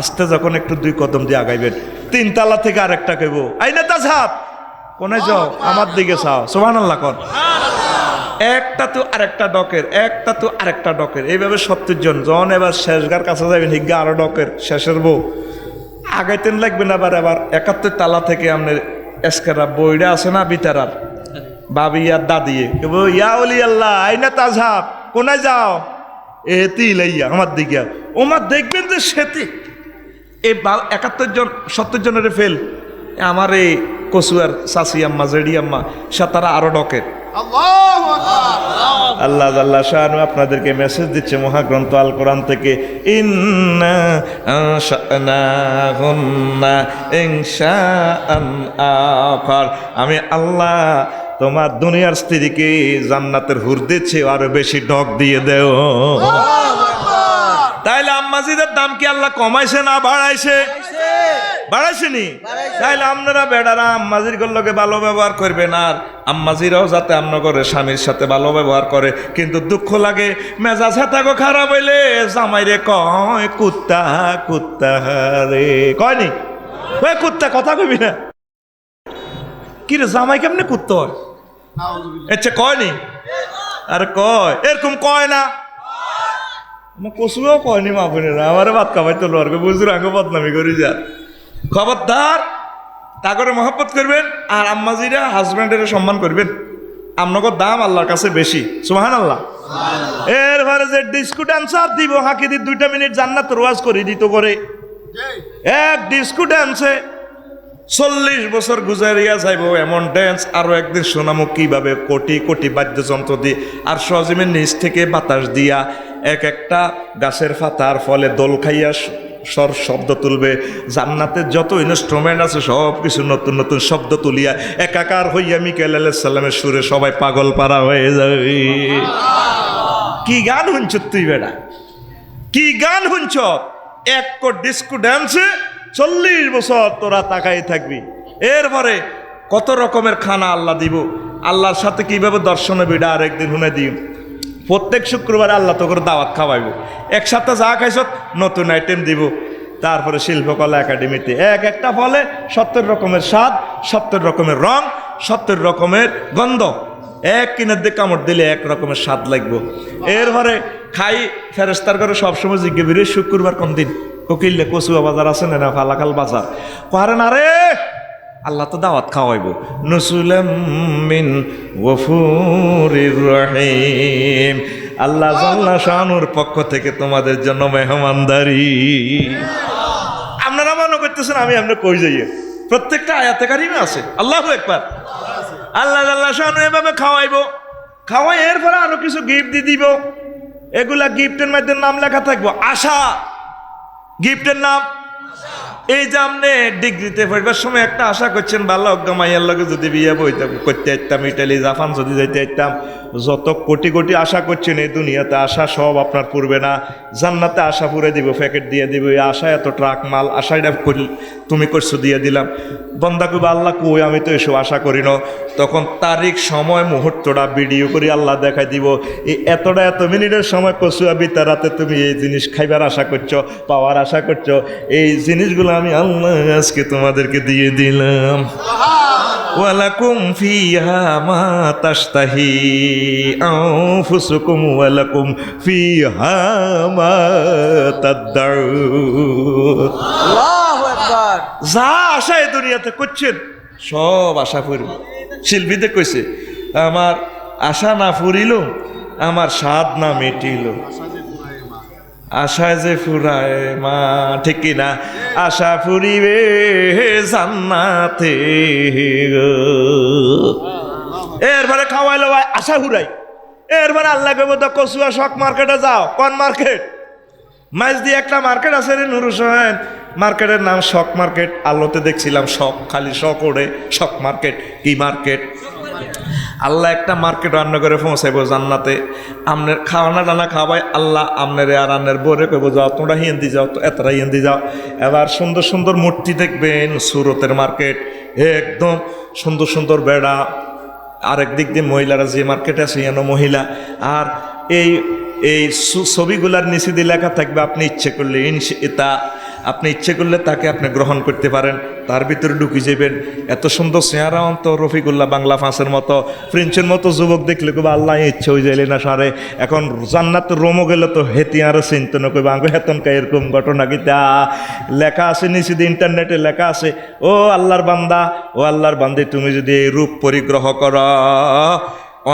আস্তে যখন একটু 2 কদম দিয়ে আগাইবেন, 3 তালা থেকে আরেকটা কইব, আইনা তাজহাব কোনে যাও, আমার দিকে চাও। সুবহানাল্লাহ কোন। একটা তো আরেকটা ডকের, একটা তো আরেকটা ডকের, এইভাবে 70 জন। জন এবার শেষগার কাছে যাবেন, হিগা আরো ডকের, শেষের বউ আগাইতেন লাগবেন। আবার 71 তালা থেকে আপনার এসকারা বইটা আছে না বিতারার বাবি আর দাদিয়ে, ইয়া ওলি আল্লাহ আইনা তাজহাব কোনে যাও, এতি লাইয়া আমার দিকে। ওমার দেখবেন যে সেতে এই 71 জন 70 জনের ফেল। আমার এই কচুয়ার চাচি আম্মা জেডি আম্মা সে তারা আরো ডকের। আল্লাহ আল্লাহ শানু আপনাদেরকে মেসেজ দিচ্ছে মহাগ্রন্থ আল কোরআন থেকে, ইন্না আনশানাহুন্না ইনশাআন আখার, আমি আল্লাহ তোমার দুনিয়ার স্ত্রীকে জান্নাতের হুর দিচ্ছে, আরো বেশি ডক দিয়ে দেও। তাইলে আম্মাজিদের দাম কি আল্লাহ কমাইছে না বাড়াইছে? বাড়াইছে নি? তাইলে আপনারা বেড়ারা আম্মাজির লগে ভালো ব্যবহার করবেন, আর আম্মাজিরাও যাতে আপনার স্বামীর সাথে ভালো ব্যবহার করে। কিন্তু দুঃখ লাগে মেজাজ হেতাগো খারাপ হইলে জামাই রে কয় কুত্তা কুত্তা রে, কয়নি ওই কুত্তা, কথা কবি না কি রে জামাই কেমনে কুত্তা হয়? আচ্ছা কয়নি? আর কয় এরকম কয় না, কচুও কয়নি মা বোনেরা, আমার ভাত খাবাই তো লোয়ার বুঝুর আগে বদনামি করি যার। খবরদার তা করে মহব্বত করবেন, আর আম্মাজিরা হাজব্যান্ডের সম্মান করবেন। আপনাকে দাম আল্লাহর কাছে বেশি, সুবহানাল্লাহ। এরপরে যে ডিস্কো ডান্সার দিব হাঁকি দি 2 মিনিট জান্নাত রোয়াজ করে দিত করে, এক ডিস্কো ডান্সে 40 বছর গুজারিয়া যাইব এমন ড্যান্স। আরো একদিন শোনামো কিভাবে কোটি কোটি বাদ্যযন্ত্র দিয়ে আর সজীবের নিচ থেকে বাতাস দিয়া এক একটা গাছের পাতার ফলে দোল খাইয়া শব্দ তুলবে। জান্নাতের যত ইনস্ট্রুমেন্ট আছে সব কিছু নতুন নতুন শব্দ তুলিয়া একাকার হইয়া মিকাইল আলাইহিস সালামের সুরে সবাই পাগল পারা হয়ে যাবে। কি গান শুনছ তুই বেটা, কি গান শুনছ? এক ডিস্কো ড্যান্সে 40 বছর তোরা তাকাই থাকবি। এরপরে কত রকমের খানা আল্লাহ দিব, আল্লাহর সাথে কিভাবে দর্শনে বিড়া আর একদিন শুনে দিই। প্রত্যেক শুক্রবারে আল্লাহ তো করে দাওয়াত খাওয়াইব, একসাথে যা খাইছ নতুন আইটেম দিব। তারপরে শিল্পকলা একাডেমিতে এক একটা ফলে 70 রকমের স্বাদ, 70 রকমের রং, 70 রকমের গন্ধ। এক কিনের দিয়ে কামড় দিলে এক রকমের স্বাদ লাগবো। এরপরে খাই ফেরেস্তার করে সবসময় জিজ্ঞে বেরিয়ে শুক্রবার কোন দিন কোকিলে কচুয়া বাজার আছে না ফালাকাল বাজার পারে না রে, আল্লাহ তো দাওয়াত খাওয়াইব। নুসুলাম মিন গফুরির রহিম, আল্লাহ জাল্লা শানুর পক্ষ থেকে তোমাদের জন্য মেহমানদারি। আপনারা মনে করতেছেন আমি আপনি কই যাই, প্রত্যেকটা আয়াতে কারিমে আছে আল্লাহু আকবার। আল্লাহ জাল্লা শানু এভাবে খাওয়াইব, খাওয়াই এরপরে আরো কিছু গিফট দিয়ে দিব। এগুলা গিফটের মধ্যে নাম লেখা থাকবো আশা, গিফটের নাম। এই যে আপনি ডিগ্রিতে পড়বার সময় একটা আশা করছেন ভালো মাইয়ার লগে যদি বিয়ে বইতে করতে আসতাম, ইটালি জাপান যদি যাইতে আসতাম। যত কোটি কোটি আশা করছেন এই দুনিয়াতে, আশা সব আপনার পূর্বে না, জান্নাতে আশা পুরে দিব, প্যাকেট দিয়ে দিব। এই আশা এত ট্রাক মাল, আশাটা তুমি করছো দিয়ে দিলাম। বন্দা কইবা আল্লাহ কই আমি তো এসব আশা করি না। তখন তারিখ সময় মুহূর্তটা ভিডিও করে আল্লাহ দেখাই দিব, এই এতটা এত মিনিটের সময় কচুয়া বিতারাতে তুমি এই জিনিস খাইবার আশা করছো, পাওয়ার আশা করছো। এই জিনিসগুলো আমি আল্লাহ আজকে তোমাদেরকে দিয়ে দিলাম। ওয়ালাকুম ফিহা মা তাশতাহি আনফুসুকুম ওয়ালাকুম ফিহা মা তাদউন। আল্লাহু আকবার। যা আশা এই দুনিয়াতে করছেন সব আশা ফুরিল। শিল্পীতে কইছে আমার আশা না ফুরিল, আমার স্বাদ না মিটিল। আশায় যে ফুরায় মা, ঠিক কিনা? আশা ফুরিবে জান্নাতে। এরপরে খাওয়াইলো ভাই আশা ফুরাই। এরপরে আল্লাহ কইব তো কচুয়া শক মার্কেটে যাও। কোন মার্কেট? মাইজ দিয়ে একটা মার্কেট আছে রে নুরুস হোসেন, মার্কেটের নাম শক মার্কেট। আলোতে দেখছিলাম শক, খালি শক ওড়ে, শক মার্কেট। কি মার্কেট? আল্লাহ একটা মার্কেট রান্না করে পৌঁছাইব জান্নাতে। আমনের খাওয়ানা টানা খাওয়াই আল্লাহ আমনেরে আর আন্নের বোরে কইব যাও তোমরা হিন্দি যাও, তো এতটা হিন্দি যাও। এবার সুন্দর সুন্দর মূর্তি দেখবেন সুরতের মার্কেট, একদম সুন্দর সুন্দর বেড়া। আরেক দিক দিয়ে মহিলারা যে মার্কেট আছে যেন মহিলা। আর এই এই ছবিগুলার নিচে দিয়ে লেখা থাকবে আপনি ইচ্ছে করলে এটা, আপনি ইচ্ছে করলে তাকে আপনি গ্রহণ করতে পারেন, তার ভিতরে ঢুকে যাবেন। এত সুন্দর চেহারা অন্ত রফিকুল্লাহ বাংলা ফাঁসের মতো, প্রিন্সের মতো যুবক দেখলে কবে আল্লাহ ইচ্ছে হয়ে যাইলে না সারে। এখন জান্নাত রোমো গেলে তো হেতি আরো চিন্তন কইবা আঙ্গ হেতনকা এরকম ঘটনা গীতা লেখা আছে নিচে দিয়ে, ইন্টারনেটে লেখা আছে ও আল্লাহর বান্দা, ও আল্লাহর বান্দি তুমি যদি এই রূপ পরিগ্রহ কর,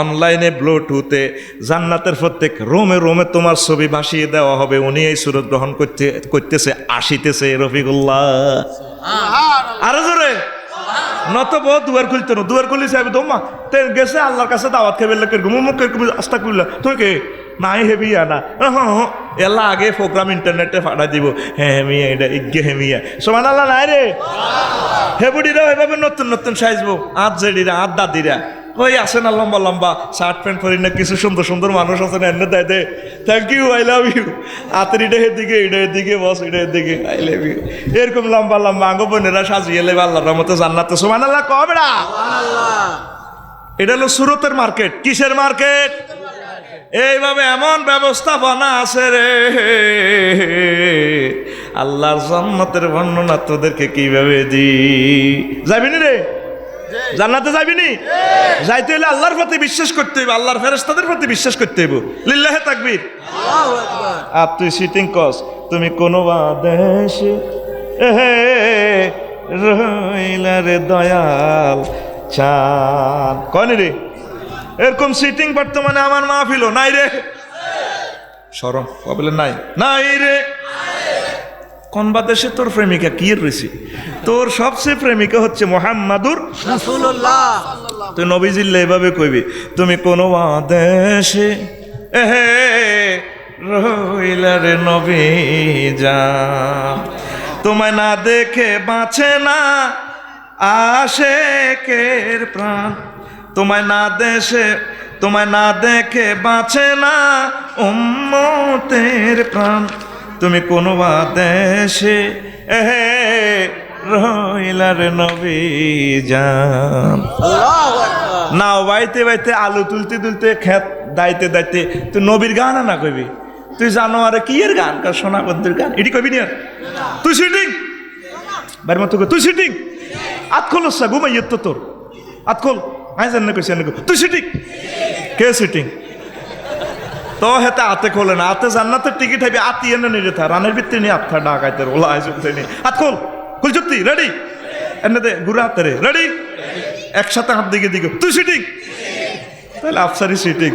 অনলাইনে ব্লুটুথে জান্নাতের প্রত্যেক রোমে রোমে তোমার ছবি ভাসিয়ে দেওয়া হবে। উনি এই সুরত গ্রহণ করতেছে, আসিতেছে রফিকুল্লাহ। আরো জোরে নত বহুত দুয়ার খুলতে না, দুয়ার খুলি সাহেব তোমা গেছে আল্লাহর কাছে দাওয়াত খেয়ে কিরকম আস্তা করলা তুই কে নাই হেবি আনা এলা আগে প্রোগ্রাম ইন্টারনেটে ফাটা দিব। হ্যাঁ মিয়া এটা ইগে হে মিয়া সমান আল্লাহ নাই রে। হেবুডিরা এভাবে নতুন নতুন সাইজবো, আত জেডিরা আত দাদিরা ওই আসে না লম্বা লম্বা শার্ট প্যান্ট পরি না, কিছু সুন্দর সুন্দর মানুষ আছে না এনে দেয় দে thank you I love you. হাতের এটা এদিকে, এটা এদিকে বস, এটা এদিকে আই লাভ ইউ। এরকম লম্বা লম্বা আঙ্গ বোনেরা সাজিয়ে লেবে আল্লাহর রহমতে জান্নাতে সুবহানাল্লাহ কবে না। এটা হলো সুরতের মার্কেট। কিসের মার্কেট? এইভাবে এমন ব্যবস্থাপনা আছে রে, আল্লাহর জান্নাতের বর্ণনা তোদেরকে কিভাবে দি যাবি রে? জান্নাতে যাবি নি? যাইতে হলে আল্লাহর প্রতি বিশ্বাস করতে হইব, আল্লাহর ফেরেশতাদের প্রতি বিশ্বাস করতে হইব। লিল্লাহে তাকবীর। আর তুই সিটিং কস, তুমি কোন দেশে রইলা রে দয়াল চাঁদ, কন রে এরকম সিটিং বর্তমানে আমার মাহফিল নাই রে, শরম বলে নাই, নাই রে। কোন বাদেশে তোর প্রেমিকা কি রয়েছে? তোর সবচেয়ে প্রেমিকা হচ্ছে মুহাম্মাদুর রাসূলুল্লাহ। তুই নবীজিল্লা এভাবে কইবি, তুমি কোন দেশে রইলা রে নবী জান, তোমায় না দেখে বাঁচে না আশেকের প্রাণ, তোমায় না দেখে বাঁচে না উম্মতের প্রাণ, তুমি কোন দেশে রইলা রে নবী জান। নাও বাইতে বাইতে আলু তুলতে তুলতে খেত দাইতে দাইতে তুই নবীর গান না কইবি, তুই জানো আরে কি এর গান, কার সোনা বন্ধুর গান, এটি কবি নি? তুই সিটিং বাড়ির মতো তুই সিটিং আত খোলসা ঘুমাইয়ে তো তোর আত খোল, আই জান না কইছি, তুই সিটিং কে সিটিং তো হেতে আতে খোলে না, আতে জান্নাতের টিকিট হইবে, আতি এনে নিয়ে থা রানের ভিতরে নিয়ে আত্মা ডাকাইতে ওলা আইসুতে নি হাত খোল, খুল চুক্তি রেডি, এনে দে ঘুরে হাতে রে রেডি, একসাথে হাত দিকে দিকে তুই সিটিং, তাহলে আফসারি সিটিং।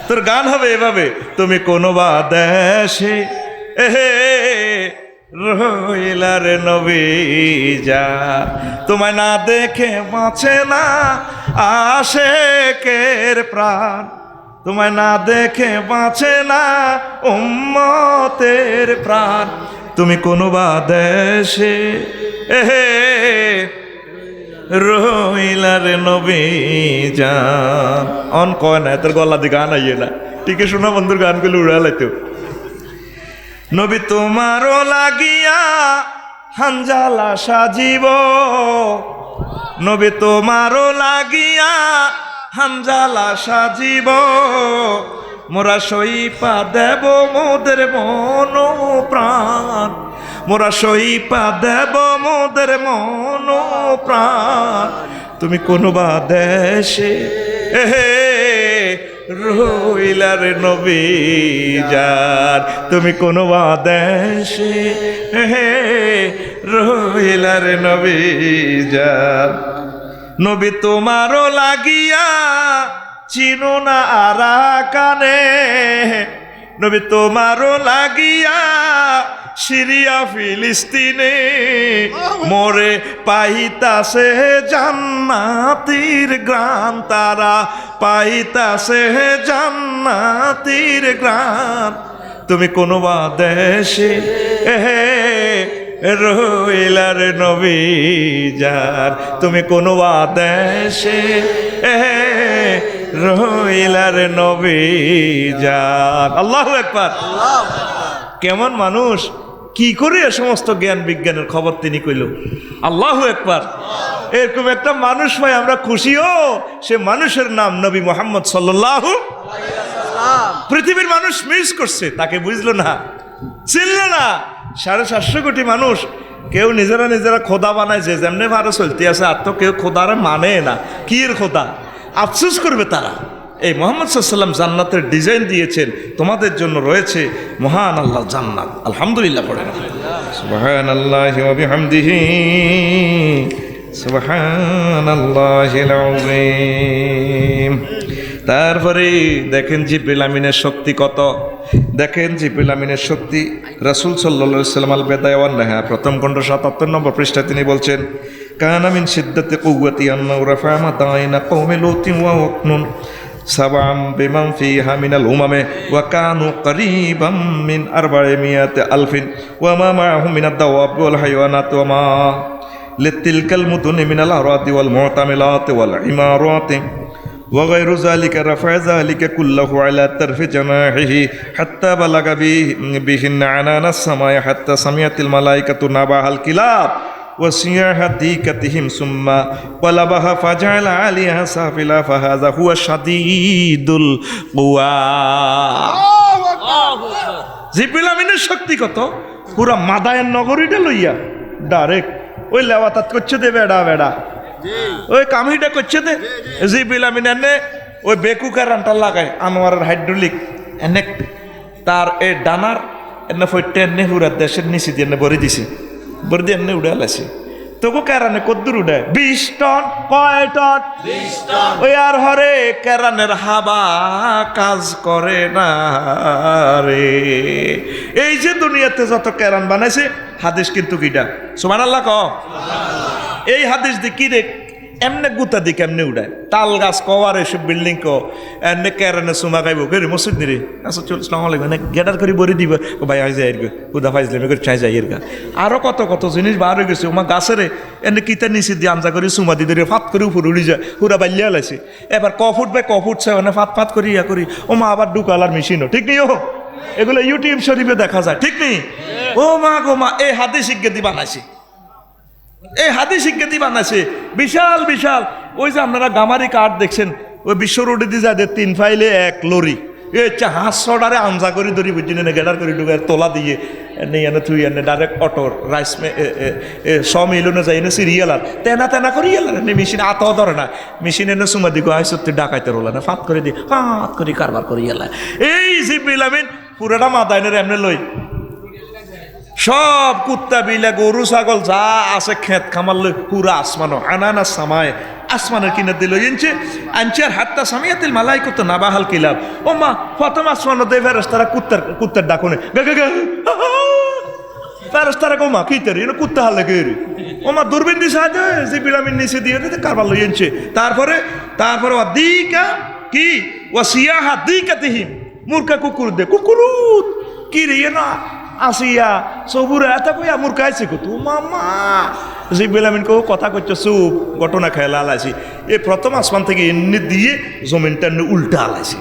তোর গান হবে এভাবে, তুমি কোন দেশে রইলা রে নবী জান, তোমায় না দেখে বাঁচে না আশেকের প্রাণ, তোমায় না দেখে বাঁচে না উম্মতের প্রাণ, তুমি কোন দেশে রইলা রে নবী জান। অন কয় না তোর গলা দিয়ে গান আইয়ে না, টিকে শোনা বন্ধুর গানগুলো উড়ালাইতো। নবী তোমারও লাগিয়া হানজালা সাজিব, নবী তোমারও লাগিয়া হানজালা সাজিব, মোরা সইপা দেব মোদের মন প্রাণ, মোরা সইপা দেব মোদের মন প্রাণ, তুমি কোন দেশে রইলা রে নবী জান, তুমি কোন দেশে রইলা রে নবী জান। নবী তোমারও লাগিয়া চিনো না আরাকানে, নবী তোমারও লাগিয়া সিরিয়া ফিলিস্তিনে, মোরে পাইতাছে জান্নাতির গ্রাম, তারা পাইতাছে জান্নাতির গ্রাম, তুমি কোন দেশে রইলা রে নবী জান, তুমি কোন দেশে রইলা রে নবী জান। আল্লাহু আকবার। কেমন মানুষ, কি করে সমস্ত জ্ঞান বিজ্ঞানের খবর তিনি কইল। আল্লাহু আকবার। এরকম একটা মানুষ ভাই আমরা খুশিও, সে মানুষের নাম নবী মুহাম্মদ সাল্লাল্লাহু আলাইহি ওয়াসাল্লাম। পৃথিবীর মানুষ মিস করছে, তাকে বুঝলো না, চিনল না। 750 কোটি মানুষ, কেউ নিজেরা খোদা বানায়, যে যেমনি ভালো চলতে আছে, আর তো কেউ খোদারে মানে না। কি এর খোদা? আফসোস করবে তারা। এই মুহাম্মদ সাল্লাল্লাহু আলাইহি ওয়াসাল্লাম জান্নাতের ডিজাইন দিয়েছেন, তোমাদের জন্য রয়েছে মহান আল্লাহ জান্নাত। আলহামদুলিল্লাহ পড়েন, সুবহানাল্লাহি ওয়া বিহামদিহি সুবহানাল্লাহিল আযীম। তারপরে দেখেন জিবরিল আমিনের শক্তি কত, দেখেন জিবরিল আমিনের শক্তি। রাসূল সাল্লাল্লাহু আলাইহি ওয়াসাল্লাম আল বিদায়া ওয়ান নিহায়া প্রথম খণ্ড 77 নম্বর পৃষ্ঠায় তিনি বলছেন, কানা মিন শিদ্দাতি কুওয়াতি আন্নাহু রাফা মাদাইনা কওমি লুতিন ওয়া ওয়াকনুন সাবাম বিমান ফিহা মিনাল উমামে ওয়া কানু করিবাম মিন 400 আলফিন ওয়া মা মাআহুম মিনাদ দাওয়াব ওয়াল হাইওয়ানাত ওয়া মা লিতিলকাল মুদুনি মিনাল আরাদি ওয়াল মুতামিলাত ওয়াল ইমারাত وغير ذلك رفع ذلك كله على طرف جناحه حتى بلغ بهن عنان السماء حتى سمعت الملائكة نباح الكلاب وصياح ديكتهم ثم قلبها فجعل عليها سافلا فهذا هو شديد القوى। জিবরিল আমিনের শক্তি কত, পুরা মাদায়ের নগরীটা লইয়া ডাইরেক্ট ওই লেওয়াতাত করছে দে বেড়া বেড়া ওই কামিটা করছে দে জিবিল আমিন এনে ওই বেকু কারানটা লাগায় আনোয়ারের হাইড্রোলিক এনে তার এই ডানার এনে ফইটে এনে হুরার দেশের নিচে দিয়ে এনে ভরে দিছে ভরে দিয়ে এনে উড়ে আলাইছে তোকে কেরানে কদ্দুর উড়ে 20 টন কয় টন 20 টন ওই আর হরে কেরানের হাবা কাজ করে না রে এই যে দুনিয়াতে যত কেরান বানাইছে হাদিস কিন্তু কিটা সুবহানাল্লাহ ক এই হাদিস দি কি রে এমনে গুতা দি কেমনে উড়ায় তাল গাছ কওয়ার এসব বিল্ডিং কো এমনে কেরানে সুমা খাইব গেরি মসজিদ রে আচ্ছা চল আসসালামু আলাইকুম না গেটার করে বরি দিব ভাই আই যাই গো খুদা ফাইজলে করে চাই যাই গা আরো কত কত জিনিস বার হয়ে গেছে ওমা গাছেরে এনে কিতা নিচে দিয়ে আমজা করে সুমা দি ধরে ফাত করে উপরে উড়ি যায় পুরা বাল্লিয়া লাইছে এবার কফুট বাই কফুট চাই মানে ফাত ফাত করে ইয়া করি ওমা আবার ডুকালার মেশিনও ঠিক নেই ও এগুলো ইউটিউব শরীফে দেখা যায় ঠিক নেই ও মা গো মা এই হাদিস শিখে দি বানাইছে এই হাদিস শিক্ষাতি বানাইছে বিশাল বিশাল ওই যে আপনারা গামারি কাঠ দেখছেন ওই বিশ্ব রোডে দিয়ে যাদের 3 ফাইলে 1 লরি এই হাঁস ছড়ারে আমজা করে ধরি বুঝছি না গেডার করে ঢুকে তোলা দিয়ে নেই এনে তুই এনে ডাইরেক্ট অটোর রাইস সমিলনে যাই এনে সিরিয়াল আর তেনা তেনা করি এলার মেশিন আতাও ধরে না মেশিন এনে সুমা দিকে আয় সত্যি ডাকাইতে রোলা না ফাত করে দিয়ে ফাত করে কারবার করি এলা এই জিবিল আমিন পুরাটা মাদাইনের এমনি লই সব কুত্তা বিলা গরু ছাগল যা আছে খেত খামাল পুরা আসমানো আনানা সামায় আসমানের কিনে দিল ইঞ্চে আনচার হাত্তা সামিয়াতিল মালাইকুত নাবাহাল কিলাব ও মা প্রথম আসমানো দে ফেরেশতারা কুত্তার ডাকনে ফেরেশতারা কো মা কি তরি না কুত্তা হালে গেরি ও মা দূরবীন দিছে আজ যে বিলামিন নিচে দিয়ে দিতে কারবার লই ইঞ্চে তারপরে ওয়াদিকা কি ওয়াসিয়াহা দিকাতিহিম মুরকা কুকুর দে কুকুরুত কি রে না আসিয়া সবুরে এত কইয়া মুর কাইছে কো তু মামা জিবিল আমিন কো কথা কইছো চুপ ঘটনা খেলা আলাইছি এই প্রথম আসমান থেকে এমনি দিয়ে জমিনটা উল্টা আলাইছি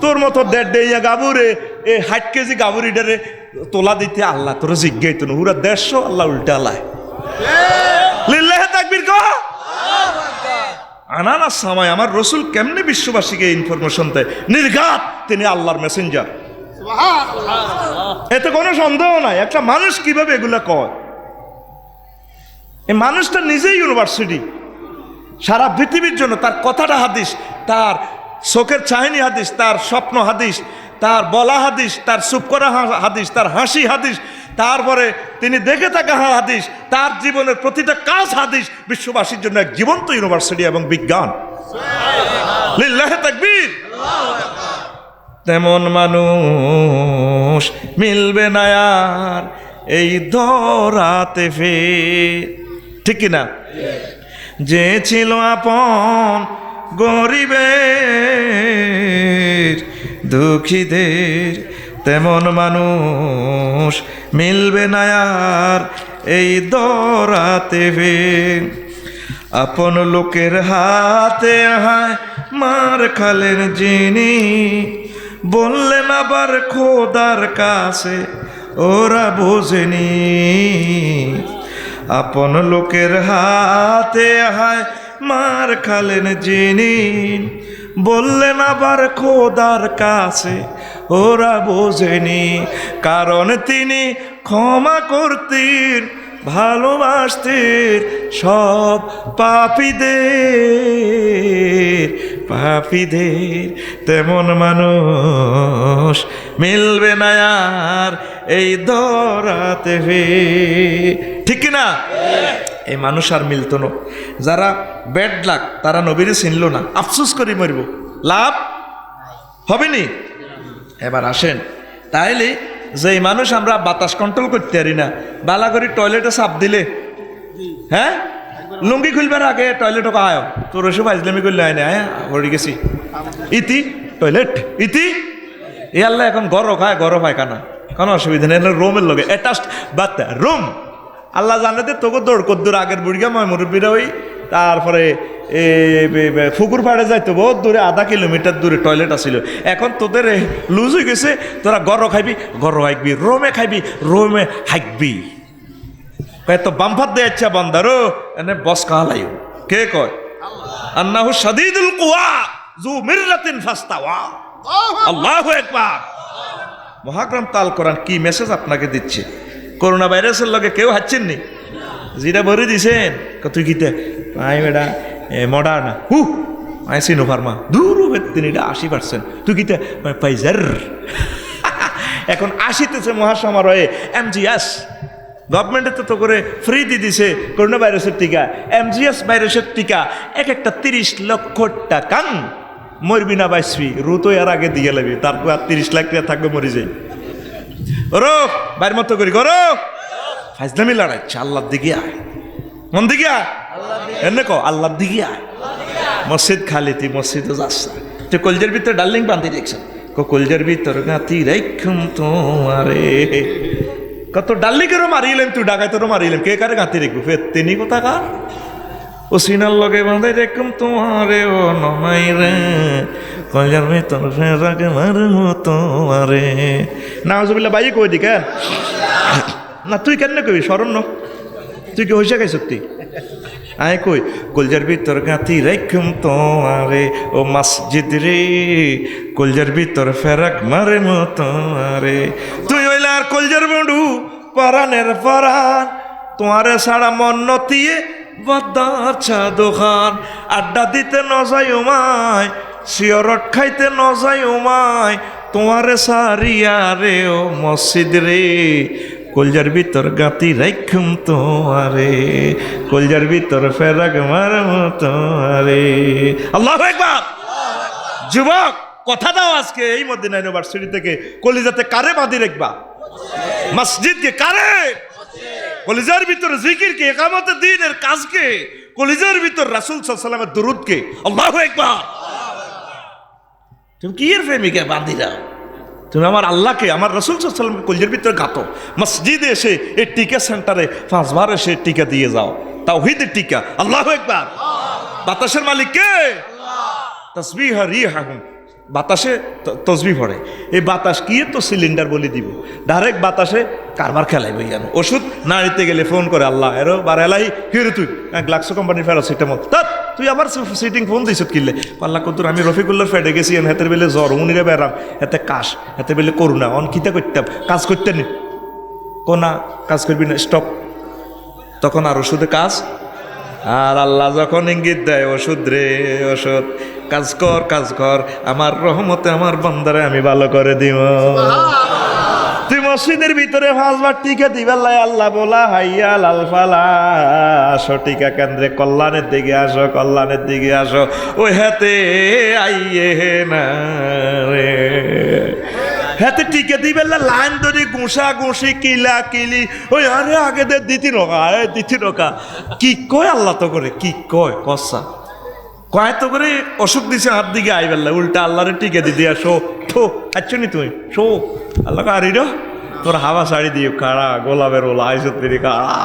তোর মতো 1.5 গাবুরে এই 60 কেজি গাবুরিডারে তোলা দিতে আল্লাহ তোর জিজ্ঞাইতো না পুরা 150 আল্লাহ উল্টা আলায় লিল্লাহি তাকবীর কো আনানা সময় আমার রসুল কেমনে বিশ্ববাসীকে ইনফরমেশন দেয় নির্ঘাত তিনি আল্লাহর মেসেঞ্জার এতে কোনো সন্দেহ নাই একটা মানুষ কিভাবে এগুলা কয় এই মানুষটা নিজেই ইউনিভার্সিটি সারা পৃথিবীর জন্য তার কথাটা হাদিস তার চোখের চাহিনি হাদিস তার স্বপ্ন হাদিস তার বলা হাদিস তার চুপ করা হাদিস তার হাসি হাদিস তারপরে তিনি দেখে থাকা হাদিস তার জীবনের প্রতিটা কাজ হাদিস বিশ্ববাসীর জন্য এক জীবন্ত ইউনিভার্সিটি এবং বিজ্ঞান লিল্লাহি তাকবীর তেমন মানুষ মিলবে না আর এই ধরাতে ফের ঠিক কিনা যে ছিল আপন গরিবের দুঃখীদের তেমন মানুষ মিলবে না আর এই ধরাতে ফের আপন লোকের হাতে হায় মার খালেন যিনি বললেন আবার খোদার কাছে ওরা বোঝেনি আপন লোকের হাতে হায় মার খালেন যিনি বললেন আবার খোদার কাছে ওরা বোঝেনি কারণ তিনি ক্ষমা করতেন ভালোবাসতেন সব পাপীদের তেমন মানুষ মিলবে না আর এই ধরাতে ঠিক কিনা এই মানুষ আর মিলতো না যারা ব্যাড লাক তারা নবীরে চিনল না আফসোস করি মরব লাভ হবে নি এবার আসেন তাইলে যে মানুষ আমরা বাতাস কন্ট্রোল করতে পারি না বালা করে টয়লেটে চাপ দিলে হ্যাঁ লুঙ্গি খুলবার আগে টয়লেটও আয় তোর ওসব ফাইজলামি করলে আয় না হয়ে গেছি ইতি টয়লেট ইতি এ আল্লাহ এখন গরম খায় গরম হয় কানা কোনো অসুবিধা নেই রোমের লগে অ্যাটাচড বাচ্চা রুম আল্লাহ জানে যে তোকে দৌড় কদ্দুর আগের বুড়িগা ময় মুরব্বীরা ওই তারপরে ফুকুর পাড়ে যাইতো বহুত দূরে 0.5 কিলোমিটার দূরে টয়লেট আসিল এখন তোদের লুজ হয়ে গেছে তোরা গরম খাইবি গরম হাইকবি রোমে খাইবি রোমে হাইকবি তো বামফাত দিয়ে ইচ্ছা বান্দারো এনে বস কাহালাইও কে কয় আন্নাহু শাদীদুল কুওয়া যু মিররাতিন ফাস্তাওয়া আল্লাহু আকবার মহাগ্রন্থ আল কোরআন কি মেসেজ আপনাকে দিচ্ছে করোনা ভাইরাসের লগে কেউ হাঁটছেন নি যেটা ভরে দিছেন তুই কিতে আই বেটা মডার্ন হু আই সিনো ফার্মা দূর তিনিটা 80%, তুই কিতে পাইজার। এখন আসিতেছে মহাসমারোহে এমজিএস, গভর্নমেন্টে তো করে ফ্রি দিয়ে দিছে করোনা ভাইরাসের টিকা, এমজিএস ভাইরাসের টিকা এক একটা 30 লক্ষ টাকা। মরবি না বাইসবি, রুতো এর আগে দিয়ে লাগবি, তারপর আর 30 লাখ টাকা থাকবে মরি যাই। ওরো বাইর মতো করি করো ফাইজলামি লড়াইছে, আল্লাহর দিকে আয়, মন দিকে আয়, এনে কো আল্লাহর দিকে আয়। মসজিদ খালি, তুই মসজিদও যাস না, তুই কলজের ভিতরে ডার্লিং বান্ধি দেখছ, কলজের ভিতর গাতি রেখুম তোমারে, কত ডাল্লিকেরও মারিলেন, তুই ডাকাইতেরও মারিলেন, কে কারে গাতি রেখবো ফের তিনি কোথা কার ও সিনার লগে বাঁধাই রেখুম তোমারে ও নমাই রে কলজার ভিতর ফেরাকে মারমু তোমারে। নাউজুবিল্লাহ ভাই কই দি কেন না, তুই কেন কবি স্মরণ ন, তুই কি হইসা খাইছ তুই আয় কই কলজার ভিতর গাঁথি রেখুম তোমারে ও মসজিদ রে কলজার ভিতর ফেরাক মারে তোমারে। তুই হইলে আর কলজার বন্ধু পরানের পরান, তোমারে সারা মন নতিয়ে বদার চা দোকান, আড্ডা দিতে ন যাই উমায়, সিয়রট খাইতে ন যাই উমায়, তোমারে সারিয়া রে ও মসজিদ রে কলজার ভিতর গাতি রাখুম তোমারে, কলজার ভিতর ফেরাক মারম তোমারে। আল্লাহু আকবার। যুবক কথা দাও আজকে এই মদিনা ইউনিভার্সিটি থেকে কলিজাতে কারে বাঁধি রাখবা? মসজিদকে কারে? কলিজার ভিতর জিকিরকে, ইকামতে দ্বীনের কাজকে, কলিজার ভিতর রাসূল সাল্লাল্লাহু আলাইহি ওয়াসাল্লামের দুরূদকে। আল্লাহু আকবার। তুমি কি এর প্রেমিকা বাঁধি দাও? তুমি আমার আল্লাহকে, আমার রাসূল সাল্লাল্লাহু আলাইহি ওয়াসাল্লামকে কলিজার ভিতরে গাতো, মসজিদে এসে এই টিকা সেন্টারে 5 বার এসে টিকা দিয়ে যাও, তাওহীদের টিকা। আল্লাহু আকবার। বাতাসের মালিক কে? তাসবিহ রিহাহুম, বাতাসে তসবিহ পড়ে, এই বাতাস কি তো সিলিন্ডার বলে দিব, ডাইরেক্ট বাতাসে কারবার খেলাইব। জানো ওষুধ না নিতে গেলে ফোন করে আল্লাহ এরো বারেলাই হিরো তুই গ্লাক্সো কোম্পানির প্যারাসিটামল, তার তুই আবার সিটিং ফোন দিস কিনলে পাল্লা কত। আমি রফিকুল্লার ফেডে গেছি, হাতের বেলে জ্বর, উনিরে বেড়াম, এতে কাশ, হাতে বেলে করুণা, অন কিতা করতাম, কাজ করতে নি কোনা কাজ করবি না, স্টপ। তখন আর ওষুধে কাজ, আর আল্লাহ যখন ইঙ্গিত দেয় ওষুধ রে ওষুধ, কাজ কর কাজ কর, আমার রহমতে আমার বান্দারে আমি ভালো করে দিব। তুই মসজিদের ভিতরে 5 বার টিকা দিবেলাই আল্লাহ বলা হাইয়া লাল ফালা, আসো টিকা কেন্দ্রে, কল্যাণের দিকে আসো, কল্যাণের দিকে আসো, ওই হাতে আইয়ে না রে। হাতে টিকা দিবেলা লাইন ধরে গুঁসা গুঁসি কিলা কিলি, ওই আরে আগে দে দিতি রকা দিতি রকা, কি কয় আল্লাহ তো করে, কি কয় কসা কয় তো করে অসুখ দিছে হাত দিকে আইবেলা, উল্টা আল্লাহরে টিকা দিদি আসো থো আচ্ছা নি তুই শো আল্লাহ আরির তোর হাওয়া শাড়ি দিয়ে কাড়া গোলাপের ওলা আইসত পেরি কাড়া।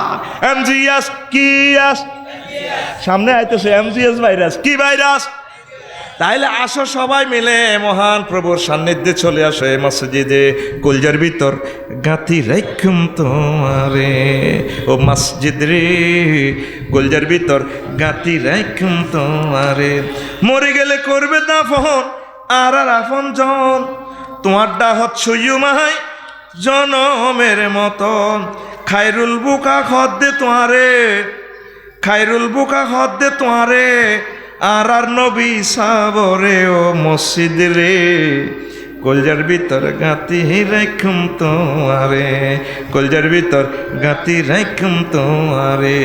এমজিএস কি আস সামনে আইতেছে, এমজিএস ভাইরাস কি ভাইরাস? তাইলে আসো সবাই মিলে মহান প্রভুর সান্নিধ্যে চলে আসো এই মসজিদে, কলজার ভিতর গাঁথি রাখুম তোমারে ও মসজিদ রে কলজার ভিতর গাঁথি রাখুম তোমারে। মরে গেলে করবে দাফন আর আফন জন, তোমার ডাহত সইয়ুমাই জনমের মতন, খায়রুল বুকা খদ দে তোমারে, খায়রুল বুকা খদ দে তোমারে, আর নবী সাবরে ও মসজিদ রে কলজার ভিতর গাঁতি রাখুম তোমারে, কলজার ভিতর গাঁতি রাখুম তোমারে।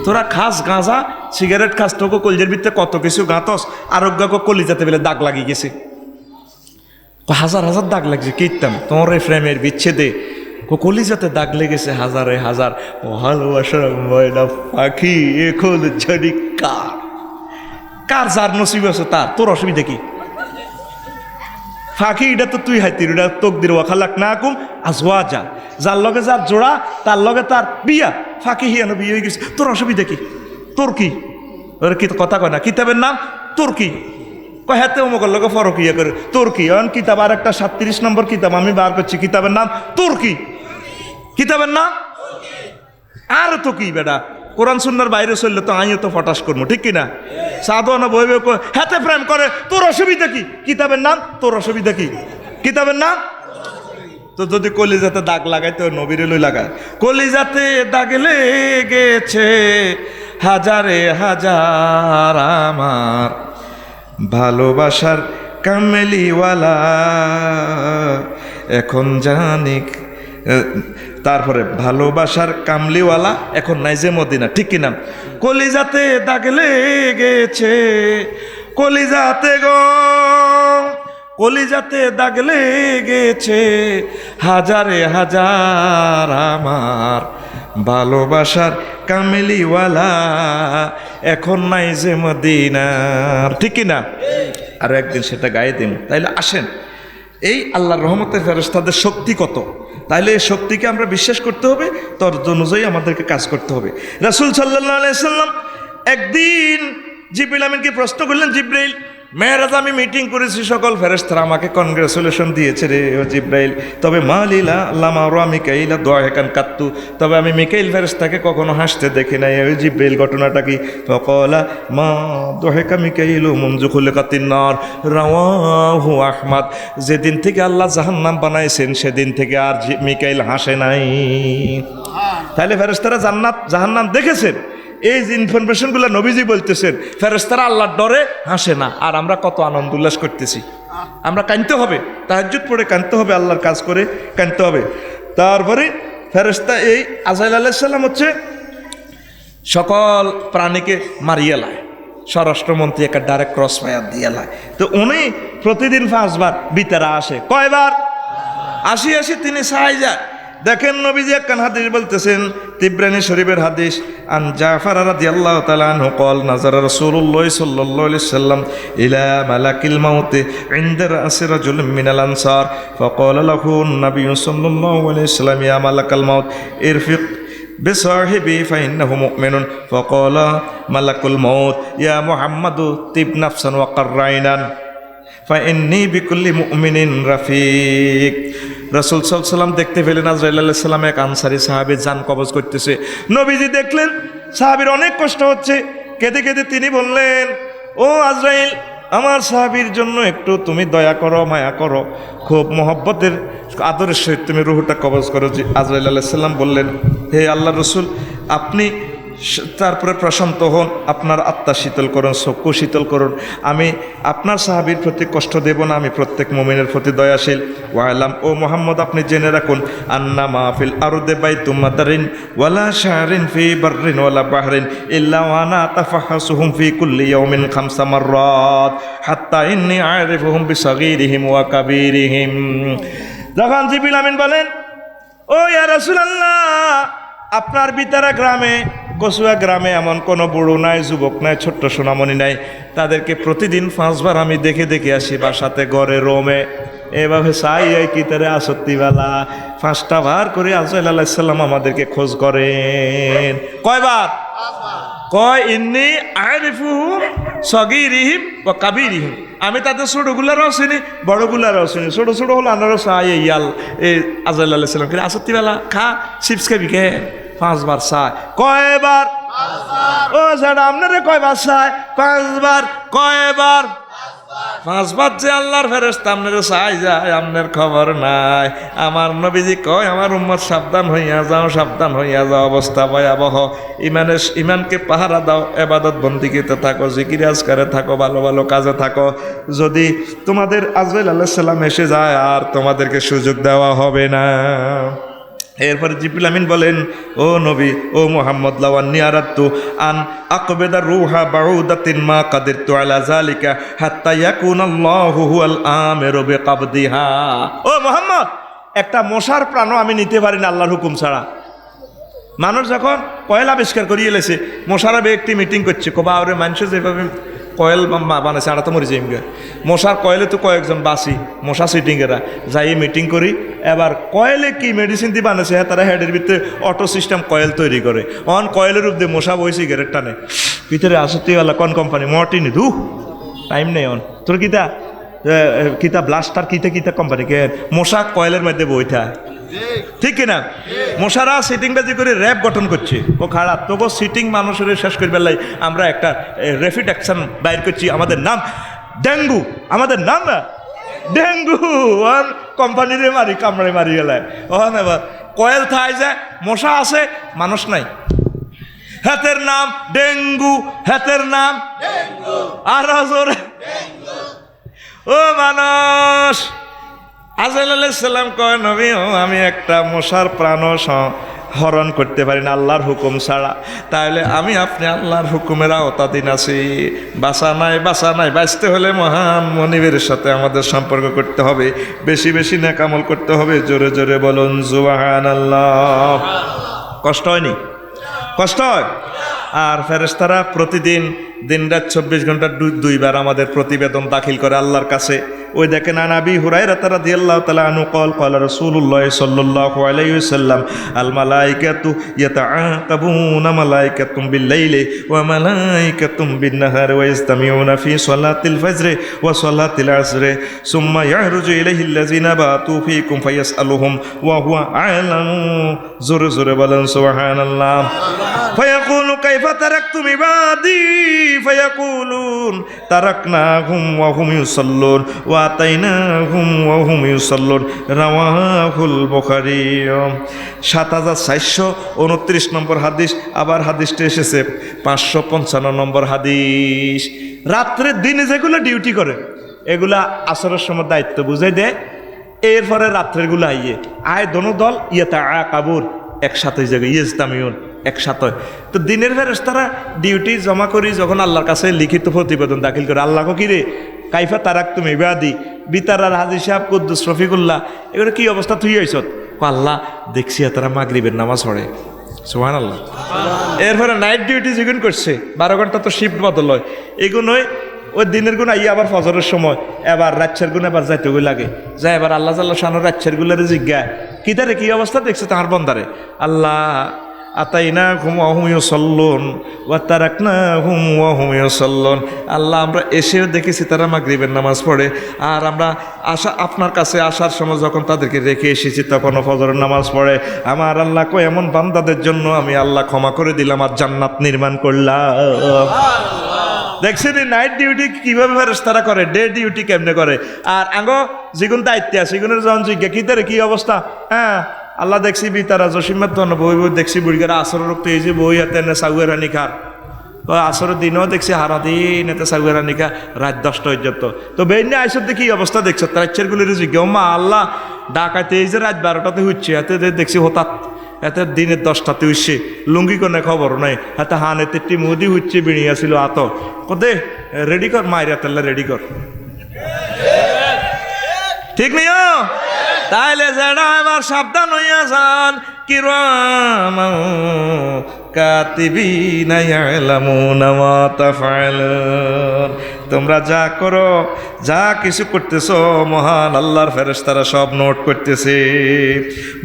তোরা খাস গাঁজা সিগারেট খাস, তোকে কলজার ভিতরে কত কিছু গাঁতস, আরোগ্য কলিজাতে বেলে দাগ লাগিয়ে গেছে, হাজার হাজার দাগ লাগছে, কীর্তাম তোমার এই ফ্রেমের বিচ্ছেদে কলিজাতে দাগ লেগেছে হাজারে হাজার। ভালোবাসার ময়না পাখি এখন ঝড়ি কার, কার যার নসিব আছে তার, তোর অসুবিধা কি? ফাঁকি এটা তো তুই হাইতির, এটা তকদির ওয়াখালাক না কুম আজওয়াজা, যার লগে যার জোড়া তার লগে তার বিয়া, ফাঁকি হিয়ানো বিয়ে হয়ে গেছে, তোর অসুবিধা কি? তোর কি ওর কি কথা কয় না, কিতাবের নাম তোর কি কয়, হাতে অমুকের লগে ফরক ইয়ে করে, তোর কি? অন কিতাব আর একটা 37 নম্বর কিতাব আমি বার করছি, কিতাবের নাম তোর কি? কিতাবের নাম আর তো কি বেটা, কোরআন সুন্নাহর বাইরে চললে তো আমিও তো ফটাস করবো, ঠিক কিনা? সাধু না বইবে হাতে প্রেম করে, তোর অসুবিধা কি? কিতাবের নাম তোর অসুবিধা কি? কিতাবের নাম তো যদি কলিজাতে দাগ লাগায় তো নবীরে লই লাগায়। কলিজাতে দাগ লেগেছে হাজারে হাজার আমার ভালোবাসার কামেলিওয়ালা, এখন জানি। তারপরে ভালোবাসার কামলিওয়ালা এখন নাই যে মদিনা, ঠিক কিনা? কলিজাতে দাগ লেগেছে, কলিজাতে গো, কলিজাতে দাগ লেগেছে হাজারে হাজার আমার ভালোবাসার কামেলিওয়ালা, এখন নাই যে মদিনার, ঠিক কিনা? আর একদিন সেটা গায়ে দিন। তাইলে আসেন, এই আল্লাহর রহমতের ফেরেশতাদের শক্তি কত, তাইলে এই শক্তিকে আমরা বিশ্বাস করতে হবে, তর অনুযায়ী আমাদেরকে কাজ করতে হবে। রাসূল সাল্লাল্লাহু আলাইহি সাল্লাম একদিন জিবরিল আমিনকে প্রশ্ন করলেন, জিবরাইল মেরাজ আমি মিটিং করেছি, সকল ফেরেশতারা আমাকে কনগ্রেচুলেশন দিয়েছে রে ও জিবরাইল, তবে মা লীলা লামা রা মিকাইলা দোয়াহেকান কাত্তু, তবে আমি মিকাইল ফেরেশতাকে কখনো হাসতে দেখি নাই। ওই জিবরাইল ঘটনাটা কি? ফাকালা মা দোয়াহেকা মিকাইলু মুনযু খুলিকাতিন নার রাওয়াহু আহমদ, যেদিন থেকে আল্লাহ জাহান্নাম বানাইছেন সেদিন থেকে আর মিকাইল হাসে নাই। তাহলে ফেরেশতারা জান্নাত জাহান্নাম দেখেছেন, এই যে ইনফরমেশনগুলো নবীজি বলতেছেন, ফেরেশতারা আল্লাহর ডরে হাসে না, আর আমরা কত আনন্দ উল্লাস করতেছি। আমরা কাঁদতে হবে, তাহাজ্জুদ পড়ে কাঁদতে হবে, আল্লাহর কাজ করে কাঁদতে হবে। তারপরে ফেরেশতা এই আজরাইল আলাইহিস সালাম হচ্ছে সকল প্রাণীকে মারিয়ে লায়, স্বরাষ্ট্রমন্ত্রী একটা ডাইরেক্ট ক্রস ফায়ার দিয়ে লায়। তো উনি প্রতিদিন 5 বার ভিতরে আসে, কয়বার? 80 তিনি সাহাই যায়। দেখেন নবীজি একখান হাদিস বলতেছেন, তিবরানী শরীফের হাদিস, আন জাফর রাদিয়াল্লাহু তাআলা আনহু قال نظر رسول الله صلى الله عليه وسلم الى ملك الموت عند راس رجل من الانصار فقال له النبي صلى الله عليه وسلم يا ملك الموت ارفق بصاحبي فانه مؤمن فقال ملك الموت يا محمد طب نفسا وقر عينا فاني بكل مؤمن رفيق। রাসূল সাল্লাল্লাহু আলাইহি ওয়াসাল্লাম দেখতে পেলেন আজরাইল আলাইহিস সালাম এক আনসারী সাহাবী জান কবজ করতেছে। নবীজি দেখলেন সাহাবীর অনেক কষ্ট হচ্ছে, কেঁদে কেঁদে তিনি বললেন, ও আজরাইল, আমার সাহাবীর জন্য একটু তুমি দয়া করো, মায়া করো, খুব মহব্বতের আদরের সহিত তুমি রুহটা কবজ করো। আজরাইল আলাইহিস সালাম বললেন, হে আল্লাহর রাসূল, আপনি তারপরে প্রশান্ত হন, আপনার আত্মা শীতল করুন, চক্ষু শীতল করুন, আমি আপনার সাহাবীর প্রতি কষ্ট দেব না, আমি প্রত্যেক মুমিনের প্রতি দয়াশীল। ওয়ালাম, ও মুহাম্মদ, আপনি জেনে রাখুন, আন্না মাহফিল আরদে বাইতুম মাদারিন ওয়ালা শাহরিন ফি বাররিন ওয়ালা বাহরিন ইল্লা ওয়ানা আতাফাহাসুহুম ফি কুল্লি ইয়াউমিন 5 মাররাত হাত্তা ইন্নী আরিফুহুম বিসাগীরিহিম ওয়া কাবীরিহিম। যখন জিবরিল আমিন বলেন, ও ইয়া রাসূলুল্লাহ, আপনার বিতারা গ্রামে, কসুয়া গ্রামে এমন কোনো বুড়ো নাই, যুবক নাই, ছোট্ট সোনামণি নাই, তাদেরকে প্রতিদিন 5 বার আমি দেখে দেখে আসি বাসাতে, ঘরে, রোমে, এভাবে চাই এই কিতারে আসত্তিবেলা 5টা বার করে আজরাইল আলাইহিস সালাম আমাদেরকে খোঁজ করেন। কয়বার? কয় ইন্নী আরিফুহুম সগীরিহিম ওয়া কাবীরিহিম, আমি তাদের ছোটগুলারও চিনি, বড়গুলারও চিনি। ছোট ছোট হলো আনারও চাই ইয়াল এই আজরাইল আলাইহিস সালাম কিন্তু আসত্তিবেলা খা চিপস খাবি কে 5 বার চায়। কয়বার? 5 বার। ও যারা আপনারে কয়বার চায়? 5 বার। কয়বার? 5 বার। যে আল্লাহর ফেরেশতা আপনারে চাই যায়, আপনার খবর নাই। আমার নবীজি কয়, আমার উম্মত সাবধান হইয়া যাও, সাবধান হইয়া যাও, অবস্থা ভয়াবহ। ইমানকে পাহারা দাও, ইবাদত বন্দিগিতে থাকো, জিকির আজকারে থাকো, ভালো ভালো কাজে থাকো। যদি তোমাদের আজরাইল আলাইহিস সালাম এসে যায়, আর তোমাদেরকে সুযোগ দেওয়া হবে না। এরপরে জিবরিল আমিন বলেন, ও নবী, ও মুহাম্মদ, লাওয়ান্নি আরাদতু আন আকবেদা রূহা বাউদাতিন মা কাদিরতু আলা যালিকা হাত্তা ইয়াকুনাল্লাহু হুয়াল আমিরু বিকাবদিহা। ও মুহাম্মদ, একটা মশার প্রাণও আমি নিতে পারি না আল্লাহর হুকুম ছাড়া। মানুষ যখন কয়েল আবিষ্কার করিয়ে এলেছে, মশারা একটি মিটিং করছে, কবা ওরে মানুষ যেভাবে কয়েল বানাইছে, আড়া তো মরে যাই। মশার কয়েলে তো কয়েকজন বাসি মশা সিটিংয়েরা যাই মিটিং করি। এবার কয়েলে কি মেডিসিন দিয়ে বানাইছে, হ্যাঁ, তারা হেডের ভিতরে অটো সিস্টেম কয়েল তৈরি করে। অন কয়েলের রূপ দিয়ে মশা বইছি গেরের টানে ভিতরে আসতেওয়ালা কোন কোম্পানি মর্টিনি ধু টাইম নেই। অন তোর কিতা কিতা ব্লাস্টার কিতা কিতা কোম্পানি কে মশা কয়েলের মধ্যে বইটা, ঠিক কিনা? মশারা সিটিং বাজি করে র্যাব গঠন করছে। ও খারাপ, তবু সিটিং মানুষের শেষ করবার লাই আমরা একটা র্যাপিড অ্যাকশন বাইর করছি। আমাদের নাম ডেঙ্গু, আমাদের নাম না ডেঙ্গু। আর কোম্পানিরে মারি কামড়ে মারি গেলে ওখানে এবার কয়েল থাই যে মশা আছে মানুষ নাই হাতের নাম ডেঙ্গু হাতের নাম আর জোরে ও মানুষ আজরাইল আলাইহিস সালাম কয় নবী আমি একটা মশার প্রাণ হরণ করতে পারি না আল্লাহর হুকুম ছাড়া তাহলে আমি আপনি আল্লাহর হুকুমের আওতাধীন আছি বাঁচা নাই বাঁচতে হলে মহান মনিবের সাথে আমাদের সম্পর্ক করতে হবে বেশি বেশি নেক আমল করতে হবে জোরে জোরে বলুন সুবহানাল্লাহ কষ্ট হয়নি কষ্ট হয় আর ফেরেশতারা প্রতিদিন দিনরাত 24 ঘন্টা দুইবার আমাদের প্রতিবেদন দাখিল করে আল্লাহর কাছে ওই দেখেন আনাবি হুরায়রা রাদিয়াল্লাহু তাআলা আনহু قال রাসূলুল্লাহ সাল্লাল্লাহু আলাইহি ওয়াসাল্লাম আল মালায়েকাতু ইয়াতাআকাবুনা মালায়েকাতুম বিল লাইলি ওয়া মালায়েকাতুম বিন নাহারি ওয়া ইসতামিউনা ফি সালাতিল ফজরি ওয়া সালাতিল আসরি সুম্মা ইয়ারজু ইলাইহি আল্লাযিনা বাতু ফীকুম ফায়াসআলুহুম ওয়া হুয়া আ'লামু জোরে জোরে বলেন সুবহানাল্লাহ ফায়াকুলু কাইফা তারাকতুম ইবাদি ফায়াকুলুন তারাকনাহুম ওয়া হুম ইউসাল্লুন ওয়া আতাইনাহুম ওয়া হুম ইউসাল্লুন রাওয়াহুল বুখারী ৭৪২৯ নম্বর হাদিস আবার হাদিসটা এসেছে ৫৫৫ নম্বর হাদিস রাত্রে দিনে যেগুলো ডিউটি করে এগুলা আসরের সময় দায়িত্ব বুঝাই দেয় এরপরে রাত্রেরগুলো আয় দোনো দল ইয়াতাআকাবুন একসাথে জায়গায় ইজতামিউন একসাথে তো দিনের ফেরেশতারা ডিউটি জমা করি যখন আল্লাহর কাছে লিখিত প্রতিবেদন দাখিল করে আল্লাহকে কি রে কাইফা তারাকতুম ইবাদি বিতারার হাজী সাহেব কুদ্দুস রফিকুল্লাহ এগুলো কি অবস্থা তুই হইছত আল্লাহ দেখছি তারা মাগরিবের নামাজ পড়ে সুবহানাল্লাহ এরপরে নাইট ডিউটি যেগুন করছে 12 ঘন্টা তো শিফট বদল হয় এগুলোই ওই দিনের গুণ আইয়া আবার ফজরের সময় এবার রাচ্ছের গুণ এবার যাইতে লাগে যাই এবার আল্লাহ জাল্লাহ শানুর রাচ্ছের গুলারে জিজ্ঞা কি তারে কি অবস্থা দেখছে তাহার বন্দারে আল্লাহ আতাইনাহুম ওয়া হুম ইউসাল্লুন ওয়া তারাকনাহুম ওয়া হুম ইউসাল্লুন আল্লাহ আমরা এসেও দেখেছি তারা মাগরিবের নামাজ পড়ে আর আমরা আপনার কাছে আসার সময় যখন তাদেরকে রেখে এসেছি তখনও ফজরের নামাজ পড়ে আমার আল্লাহ কো এমন বান্দাদের জন্য আমি আল্লাহ ক্ষমা করে দিলাম আর জান্নাত নির্মাণ করলাম দেখছেন নাইট ডিউটি কিভাবে ফেরেশতারা করে ডে ডিউটি কেমনে করে আর আঙ্গো যেগুন দায়িত্বে আছে সেগুনের যখন জিজ্ঞা কি তারে কি অবস্থা হ্যাঁ আল্লাহ দেখছি বিতারা জসিমাত বই বই দেখছি বুড়িগারা আসর রক্ত এই যে বই হাতে এনে সাগুয়ের হানি খার আসরের দিনও দেখছি হারা দিন এতে সাগুয়ের হানি খা রাত 10টা পর্যন্ত তো বেইনে আইসর দেখি অবস্থা দেখছো রাচ্ছের গুলির জিজ্ঞা মা আল্লাহ ডাকাতে এই যে রাত 12টাতে হচ্ছে এতে দেখছি হঠাৎ এতে দিনের 10টাতে উঠছে লুঙ্গি কোনে খবর নাই হাতে হানেতে টিমুদি হচ্ছে বিড়িয়া ছিল আত দে রেডি কর মায়ের তেল্লা রেডি কর ঠিক নেই তাইলে যারা এবার সাবধান হইয়া যান কিরামান কাতিবিনা ইয়ালামুনা মা তাফআলুন তোমরা যা করো যা কিছু করতেছো মহান আল্লাহর ফেরেশতারা সব নোট করতেছে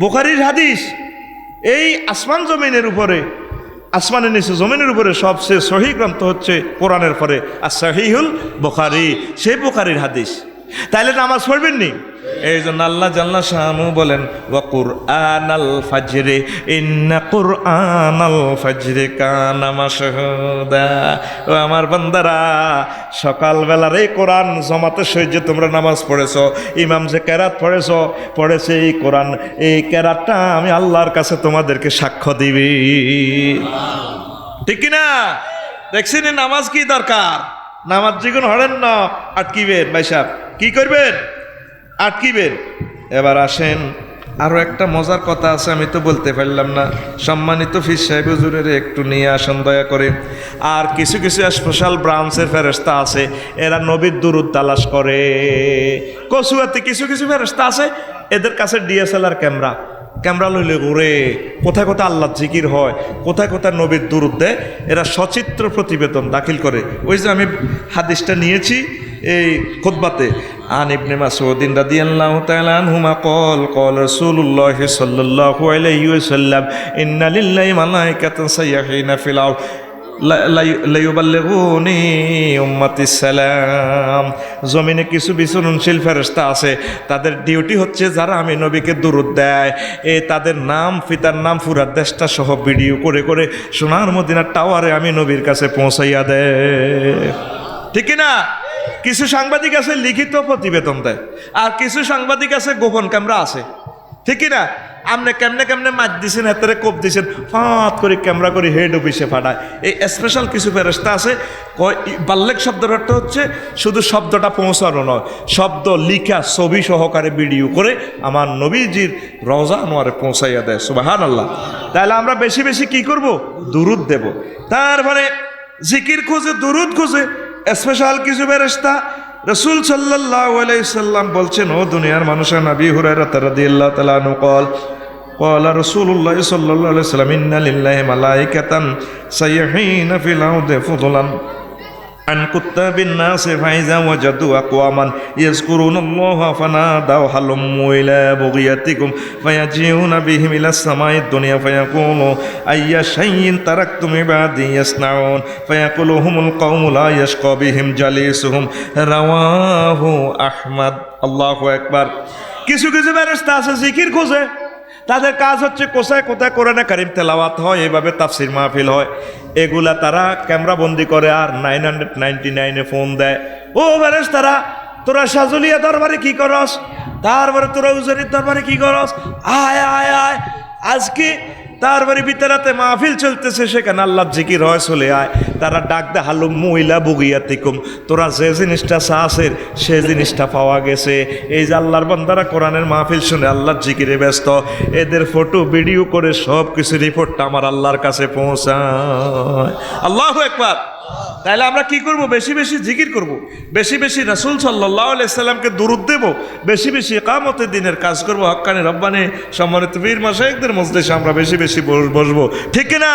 বুখারীর হাদিস এই আসমান জমিনের উপরে আসমানের নিচে জমিনের উপরে সবচেয়ে সহিহ গ্রন্থ হচ্ছে কোরআনের পরে আর সহিহুল বুখারী সেই বুখারীর হাদিস তাইলে নামাজ পড়বেন নি এই জন্য আল্লাহ জাল্লা শানু বলেন ওয়া কুরআনাল ফাজরি ইন্না কুরআনাল ফাজরি কানা মাশহুদা ও আমার বান্দারা সকালবেলার এই কোরআন জমাতে সহ্যে তোমরা নামাজ পড়েছো ইমাম যে কেরাত পড়েছে এই কোরআন এই কেরাতটা আমি আল্লাহর কাছে তোমাদেরকে সাক্ষ্য দিবি ঠিক কিনা দেখছেন নামাজ কি দরকার নামাজ যেগুলো হরেন না আটকিবেন ভাই সাহেব কি করবেন আটকিবেন এবার আসেন আরও একটা মজার কথা আছে আমি তো বলতে পারলাম না সম্মানিত ফির সাহেব হুজুরের একটু নিয়ে আসেন দয়া করে আর কিছু কিছু স্পেশাল ব্রাঞ্চের ফেরেশতা আছে এরা নবীর দুরূদ তালাশ করে কসুয়াতে কিছু কিছু ফেরেশতা আছে এদের কাছে ডিএসএলআর ক্যামেরা লইলে ঘুরে কোথায় কোথায় আল্লাহ জিকির হয় কোথায় কোথায় নবীর দুরূদ দেয় এরা সচিত্র প্রতিবেদন দাখিল করে ওই যে আমি হাদিসটা নিয়েছি এই খুতবাতে আন ইবনে মাসউদিন রাদিয়াল্লাহু তাআলা আনহুমা قال رسول الله صلى الله عليه وسلم ان لله ملائكه سيحين في الارض লাইয়ুবাল্লিগুনি উম্মতি সালাম জমিনে কিছু বিচরণশীল ফেরেশতা আছে তাদের ডিউটি হচ্ছে যারা আমি নবীকে দুরূদ দেয় তাদের নাম পিতার নাম পুরা দেশটা সহ ভিডিও করে করে সোনার মদিনার টাওয়ারে আমি নবীর কাছে পৌঁছাইয়া দেয় ঠিক না কিছু সাংবাদিক আছে লিখিত প্রতিবেদন দেয়, আর কিছু সাংবাদিক আছে গোপন ক্যামেরা আছে, ঠিক কি না? আপনি কেমনে কেমনে মাছ দিছেন, হাতেরে কোপ দিছেন, ফাঁত করে ক্যামেরা করে হেড অফিসে পাঠায়। এই স্পেশাল কিছু ফেরেশতা আছে, বাল্যক শব্দের অর্থ হচ্ছে শুধু শব্দটা পৌঁছানো নয়, শব্দ লিখা ছবি সহকারে ভিডিও করে আমার নবীজির রওজা আনোয়ারে পৌঁছাইয়া দেয়। সুবহানাল্লাহ। তাহলে আমরা বেশি বেশি কি করব? দুরুদ দেব। তারপরে জিকির খুঁজে, দুরুদ খুঁজে স্পেশাল কিছু ফেরেশতা। রাসূল সাল্লাল্লাহু আলাইহি সাল্লাম বলছেন, ও দুনিয়ার মানুষের, নবী হুরায়রা রাদিয়াল্লাহু তাআলা আনহু قال رسول الله صلى الله عليه وسلم إن لله ملائكة سيحين في الأرض فضلا عن كتاب الناس فإذا وجدوا أقواما يذكرون الله فنادوا هلموا إلى بغيتكم فيجيئون بهم إلى السماء الدنيا فيقولوا أي شيء تركتم عبادي يصنعون فيقول هم القوم لا يشقى بهم جليسهم رواه أحمد। الله أكبر। কিছু কিছু ফেরেশতা আছে জিকির খোঁজে, তাদের কাজ হচ্ছে কোথায় কোথায় কোরআনে কারিম তেলাওয়াত হয়, এভাবে তাফসির মাহফিল হয়, এগুলা তারা ক্যামেরা বন্দি করে আর 999 ফোন দেয়। ও ফেরেশতারা, তোরা সাজুলিয়া দরবারে কি করস, তারপরে তোরা উজানির দরবারে কি করস, আয় আয় আয় আজকে তারপরে ভিতরাতে মাহফিল চলতেছে, সেখানে আল্লাহ জিকির হয়, চলে আয়। তারা ডাক দে হালুম মহিলা বুগিয়াতিকুম, তোরা যে জিনিসটা চাষের সে জিনিসটা পাওয়া গেছে। এই যে আল্লাহর বান্দারা কোরআনের মাহফিল শুনে আল্লাহর জিকিরে ব্যস্ত, এদের ফটো ভিডিও করে সব কিছু রিপোর্টটা আমার আল্লাহর কাছে পৌঁছায়। আল্লাহু আকবার। তাহলে আমরা কি করব? বেশি বেশি জিকির করব, বেশি বেশি রাসূল সাল্লাল্লাহু আলাইহি সাল্লামকে দুরূদ দেব, বেশি বেশি ইকামতে দিনের কাজ করব। হক্কানি রব্বানি সম্মানিত পীর মাশায়েখদের মজলিসে আমরা বেশি বেশি বসবো, ঠিক না?